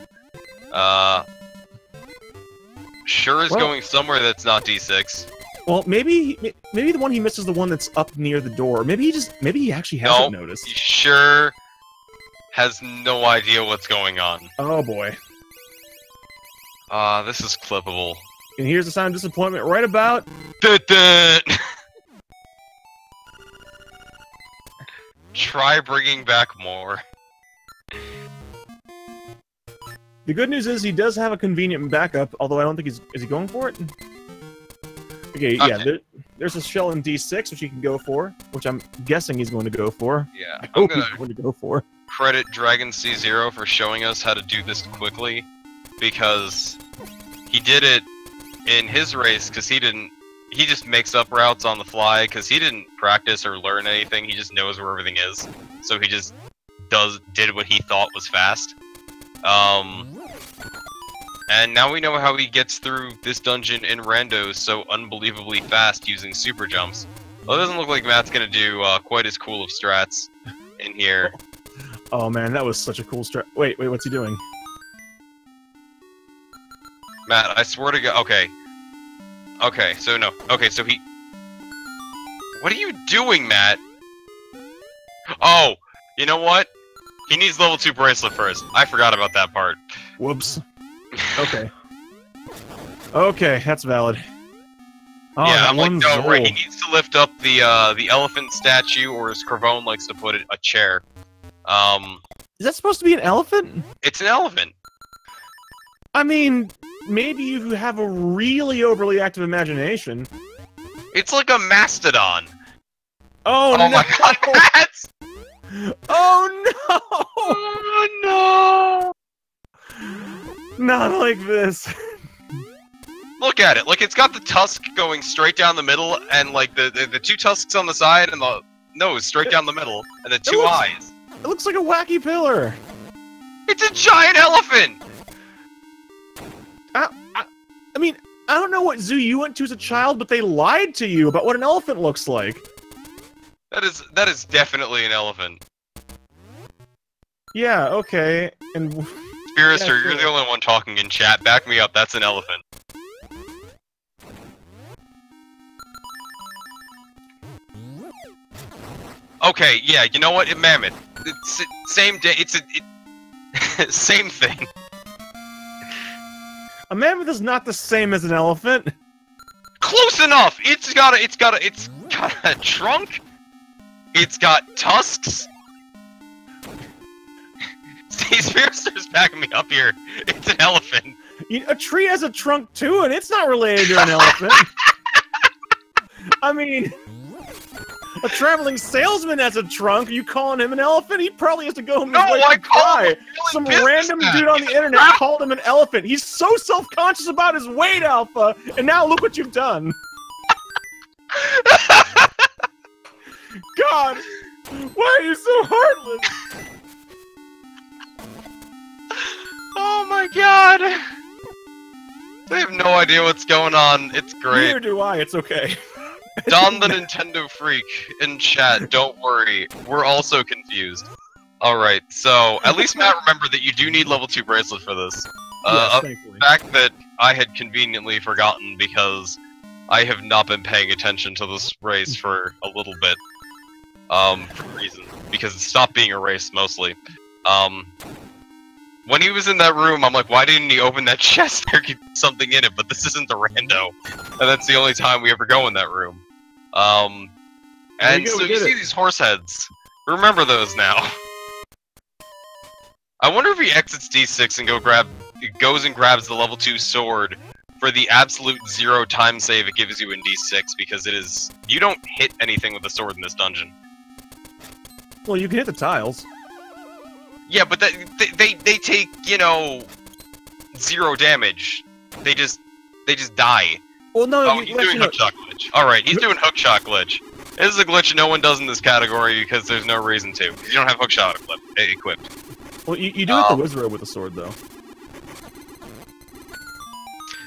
Sure is going somewhere that's not D6. Well, maybe the one he missed is the one that's up near the door. Maybe he actually hasn't noticed. He sure has no idea what's going on. Oh boy. This is clippable. And here's the sound of disappointment right about... Dun-dun! Try bringing back more. The good news is he does have a convenient backup, although I don't think is he going for it? Okay, yeah, there's a shell in D6 which he can go for, which I'm guessing he's going to go for. Yeah, I hope he's going to go for. Credit Dragon C0 for showing us how to do this quickly, because he did it in his race because he just makes up routes on the fly because he didn't practice or learn anything. He just knows where everything is, so he just did what he thought was fast. And now we know how he gets through this dungeon in randos so unbelievably fast using super jumps. Well, it doesn't look like Matt's gonna do quite as cool of strats in here. Oh man, that was such a cool strat. Wait, what's he doing? Matt, I swear to God. Okay. Okay, so no. Okay, so he... What are you doing, Matt? Oh! You know what? He needs level 2 bracelet first. I forgot about that part. Whoops. Okay. Okay, that's valid. Oh, yeah, I'm like, no, Zool. right, he needs to lift up the elephant statue, or as Cravone likes to put it, a chair. Is that supposed to be an elephant? It's an elephant. I mean, maybe you have a really overly active imagination. It's like a mastodon. Oh, Oh no! my God, Matt! Oh no! Oh no! Not like this. Look at it. Like, it's got the tusk going straight down the middle, and like the two tusks on the side, and the nose straight down the middle, and the two eyes. It looks like a wacky pillar. It's a giant elephant. I mean, I don't know what zoo you went to as a child, but they lied to you about what an elephant looks like. That is definitely an elephant. Yeah, okay, and... Spirister, yeah, you're the only one talking in chat. Back me up, that's an elephant. Okay, yeah, you know what? Mammoth. It's same day. Same thing. A mammoth is not the same as an elephant. Close enough. It's got a trunk. It's got tusks. See, Spirister's backing me up here. It's an elephant. A tree has a trunk too, and it's not related to an elephant. I mean, a traveling salesman has a trunk. Are you calling him an elephant? He probably has to go home and I call him Some random dude on the internet called him an elephant. He's so self-conscious about his weight, Alpha, and now look what you've done. God, why are you so heartless? Oh my God! I have no idea what's going on. It's great. Neither do I. It's okay. Don the Nintendo Freak in chat, don't worry. We're also confused. Alright, so at least Matt remembered that you do need level 2 bracelet for this. Yes, a fact that I had conveniently forgotten because I have not been paying attention to this race for a little bit. For reason. Because it stopped being a race, mostly. When he was in that room, I'm like, why didn't he open that chest? There could be something in it, but this isn't the rando. And that's the only time we ever go in that room. And so you see these horse heads. Remember those now. I wonder if he exits D6 and goes and grabs the level 2 sword for the absolute 0 time save it gives you in D6, because it is... You don't hit anything with the sword in this dungeon. Well, you can hit the tiles. Yeah, but they take, you know, 0 damage. They just die. Well, no, oh, he's doing hookshot glitch. Alright, he's doing hookshot glitch. This is a glitch no one does in this category because there's no reason to. You don't have hookshot equipped. Well, you do hit the wizard with a sword, though.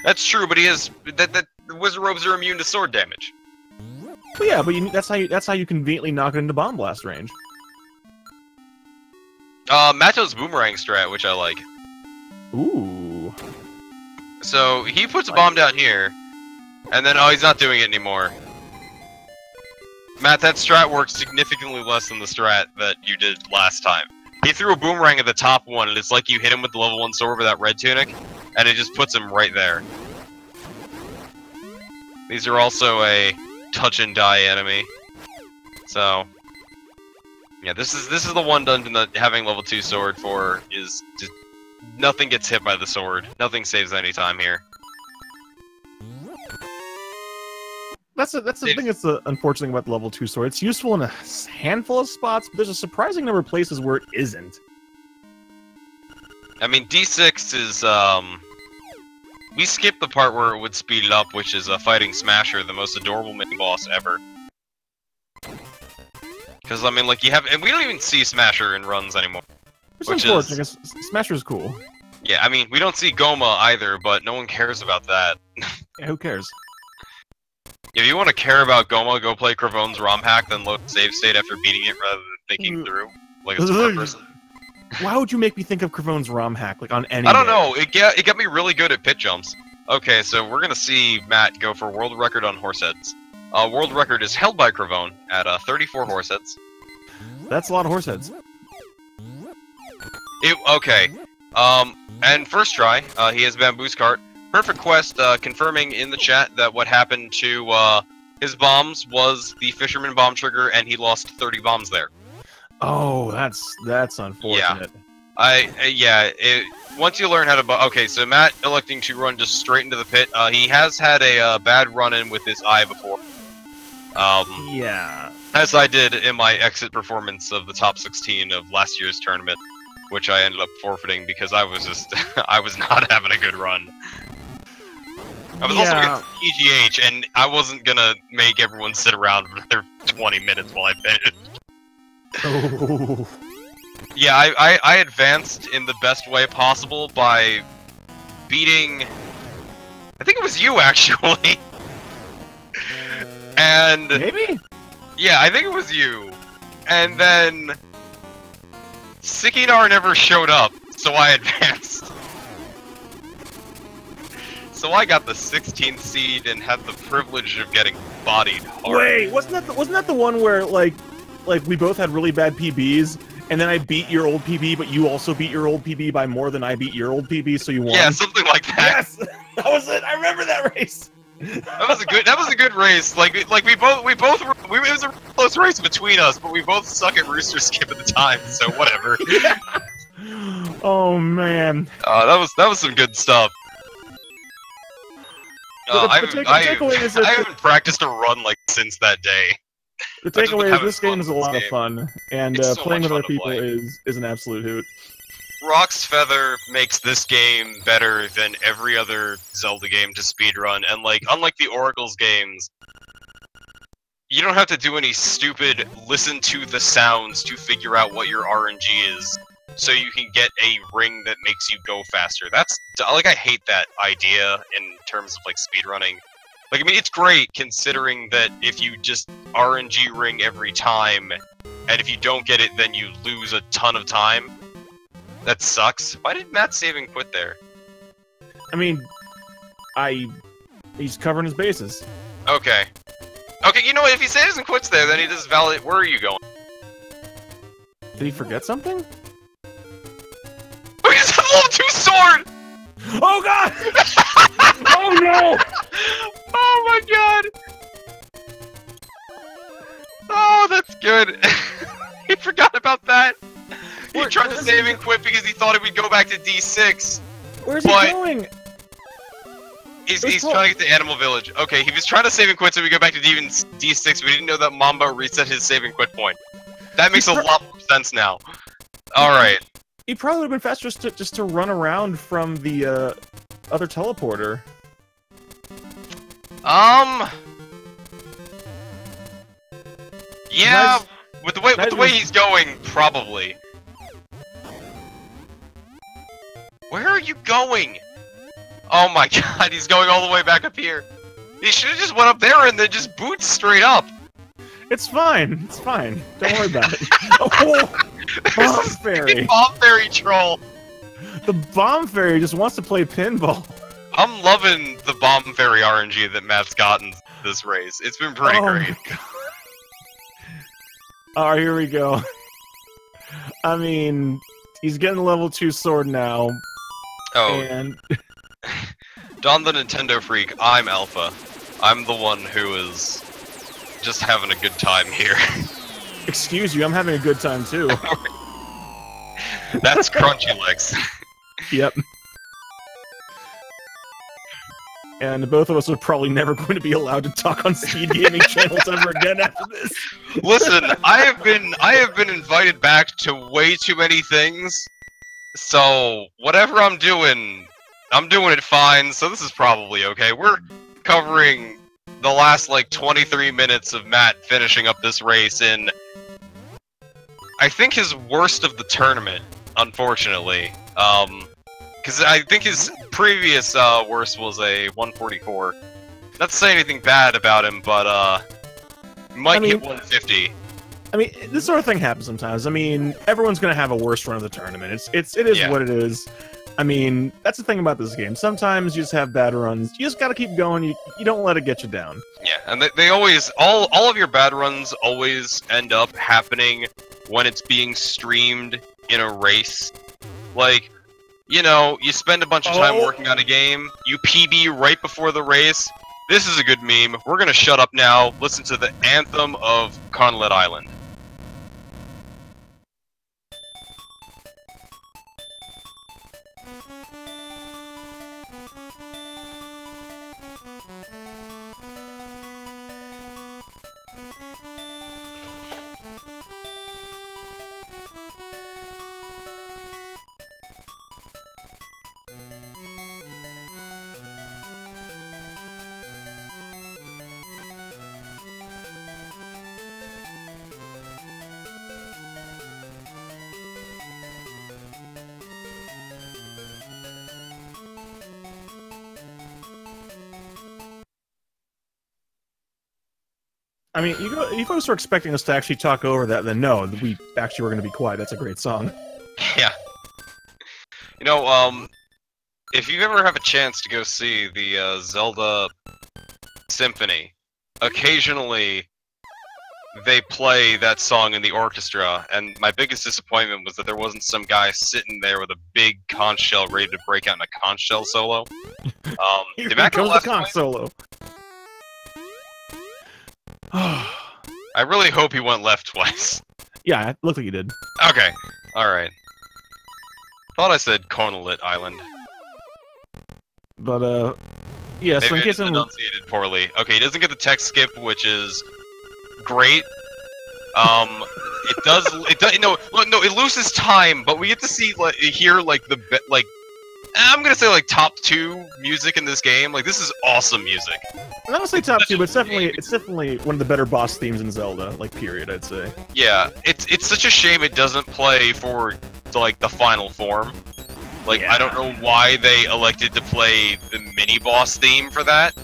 That's true, but he has... the wizard robes are immune to sword damage. Well, yeah, but that's how you conveniently knock it into bomb blast range. Mato's boomerang strat, which I like. Ooh. So, he puts a bomb down here, and then, oh, he's not doing it anymore. Matt, that strat works significantly less than the strat that you did last time. He threw a boomerang at the top one, and it's like you hit him with the level 1 sword with that red tunic, and it just puts him right there. These are also a touch and die enemy. So... yeah, this is the one dungeon that having level 2 sword for is just nothing gets hit by the sword. Nothing saves any time here. That's the thing that's unfortunate about the level 2 sword. It's useful in a handful of spots, but there's a surprising number of places where it isn't. I mean, D6 is we skipped the part where it would speed it up, which is fighting Smasher, the most adorable mini boss ever. Because, I mean, like, you have... and we don't even see Smasher in runs anymore. Which is unfortunate, because Smasher's cool. Yeah, I mean, we don't see Goma either, but no one cares about that. Yeah, who cares? If you want to care about Goma, go play Cravone's ROM hack, then load save state after beating it rather than thinking through. Like a smart person. Why would you make me think of Cravone's ROM hack, like, on any I don't day? know, it got me really good at pit jumps. Okay, so we're gonna see Matt go for world record on horse heads. World record is held by Cravone at 34 horse heads. That's a lot of horse heads. Okay. And first try, he has Bamboo's cart. PerfectQuest confirming in the chat that what happened to his bombs was the fisherman bomb trigger, and he lost 30 bombs there. Oh, that's unfortunate. Yeah. Once you learn how to, okay, so Matt electing to run just straight into the pit. He has had a bad run-in with his eye before. Yeah. As I did in my exit performance of the top 16 of last year's tournament, which I ended up forfeiting because I was just I was not having a good run. I was also against EGH, and I wasn't gonna make everyone sit around for their 20 minutes while I finished. Oh. Yeah, I advanced in the best way possible by beating... I think it was you, actually. And... Maybe? Yeah, I think it was you. And then... Sikinar never showed up, so I advanced. So I got the 16th seed and had the privilege of getting bodied hard. Wait, wasn't that the one where, like we both had really bad PBs, and then I beat your old PB, but you also beat your old PB by more than I beat your old PB, so you won? Yeah, something like that. Yes! That was it! I remember that race! That was a good race. Like it was a close race between us, but we both suck at rooster skip at the time, so whatever. Yeah. Oh man. That was some good stuff. I haven't practiced a run like since that day. The takeaway is this game is a lot of fun, and playing with other people is an absolute hoot. Rock's Feather makes this game better than every other Zelda game to speedrun, and unlike the Oracle's games, you don't have to do any stupid listen to the sounds to figure out what your RNG is, so you can get a ring that makes you go faster. That's, I hate that idea in terms of, speedrunning. I mean, it's great considering that if you just RNG ring every time, and if you don't get it, then you lose a ton of time. That sucks. Why did Matt save and quit there? I mean, he's covering his bases. Okay. Okay, you know what, if he saves and quits there, then he does validate. Where are you going? Did he forget something? Oh, he has a level 2 sword! Oh god! Oh no! Oh my god! Oh, that's good. He forgot about that. He tried to save and quit because he thought it would go back to D6. Where's he going? He's trying to get to Animal Village. Okay, he was trying to save and quit so we go back to D6, but we didn't know that Mamba reset his save and quit point. That makes a lot more sense now. Alright. He probably would have been faster just to run around from the other teleporter. Yeah, with the way he's going, probably. Where are you going? Oh my god, he's going all the way back up here. He should have just went up there and then just boots straight up. It's fine. It's fine. Don't worry about it. Oh, Bomb Fairy. Bomb Fairy troll. The Bomb Fairy just wants to play pinball. I'm loving the Bomb Fairy RNG that Matt's gotten this race. It's been pretty great. Alright, here we go. I mean, he's getting a level 2 sword now. Oh. And Don the Nintendo Freak, I'm Alpha. I'm the one who is just having a good time here. Excuse you, I'm having a good time too. That's Crunchy Legs. Yep. And both of us are probably never going to be allowed to talk on speed gaming channels ever again after this. Listen, I have been invited back to way too many things. So whatever I'm doing it fine, so this is probably okay. We're covering the last 23 minutes of Matt finishing up this race in I think his worst of the tournament, unfortunately. because I think his previous worst was a 144. Not to say anything bad about him, but might hit 150. I mean, this sort of thing happens sometimes. I mean, everyone's gonna have a worst run of the tournament. It is what it is. I mean, that's the thing about this game. Sometimes you just have bad runs. You just gotta keep going. You don't let it get you down. Yeah, and they always all of your bad runs always end up happening when it's being streamed in a race. Like, you know, you spend a bunch of time working on a game, you PB right before the race. This is a good meme. We're gonna shut up now. Listen to the anthem of Conlet Island. I mean, you folks were expecting us to actually talk over that, then no, we actually were going to be quiet. That's a great song. Yeah. You know, if you ever have a chance to go see the Zelda Symphony, occasionally they play that song in the orchestra, and my biggest disappointment was that there wasn't some guy sitting there with a big conch shell ready to break out in a conch shell solo. Here comes the conch solo. I really hope he went left twice. Yeah, it looked like he did. Okay, alright. Thought I said Conlet Island. But, yeah, so in case I'm enunciated poorly. Okay, he doesn't get the text skip, which is great. It does, no, it loses time, but we get to see, like, hear, like, I'm gonna say, like, top 2 music in this game. Like, this is awesome music. I don't say top 2, but it's definitely one of the better boss themes in Zelda, like, period, I'd say. Yeah, it's such a shame it doesn't play for, like, the final form. Like, yeah. I don't know why they elected to play the mini-boss theme for that.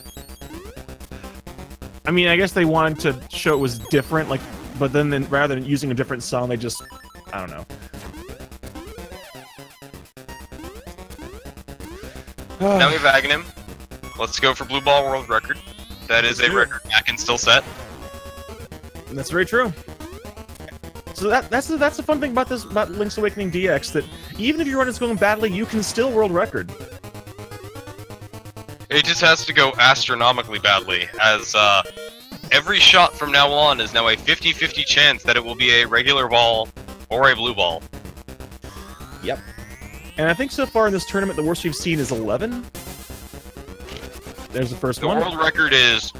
I mean, I guess they wanted to show it was different, like, but then rather than using a different song, they just, I don't know. Now we have Aghanim. Let's go for Blue Ball World Record. That is a record I can still set. That's very true. So that's the fun thing about Link's Awakening DX, that even if your run is going badly, you can still world record. It just has to go astronomically badly, as every shot from now on is now a 50-50 chance that it will be a regular ball or a blue ball. Yep. And I think so far in this tournament, the worst we've seen is 11. There's the first one. The world record is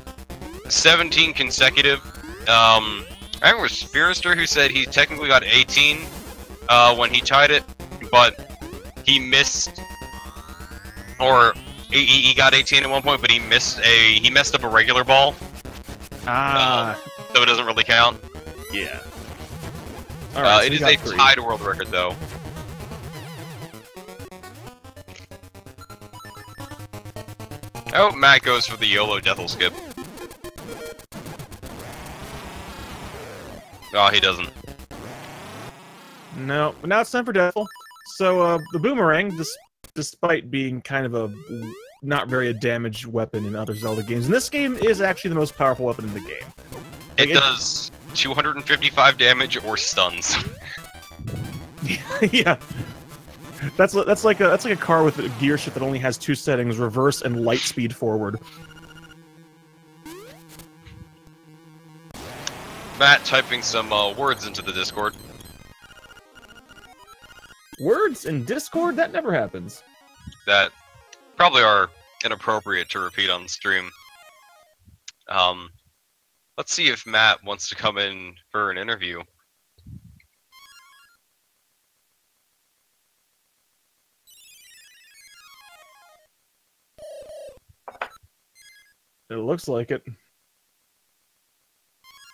17 consecutive. I think it was Spirister who said he technically got 18 when he tied it, but he missed, or he got 18 at one point, but he messed up a regular ball. So it doesn't really count. Yeah. All right, so it is a tied world record, though. I hope Matt goes for the YOLO Death'll skip. Oh, he doesn't. No, but now it's time for Death'll. So, the Boomerang, despite being kind of a not very a damaged weapon in other Zelda games, in this game is actually the most powerful weapon in the game. It does 255 damage or stuns. Yeah. That's like a car with a gear shift that only has 2 settings: reverse and light speed forward. Matt typing some words into the Discord. Words in Discord? That never happens. That probably are inappropriate to repeat on stream. Let's see if Matt wants to come in for an interview. It looks like it.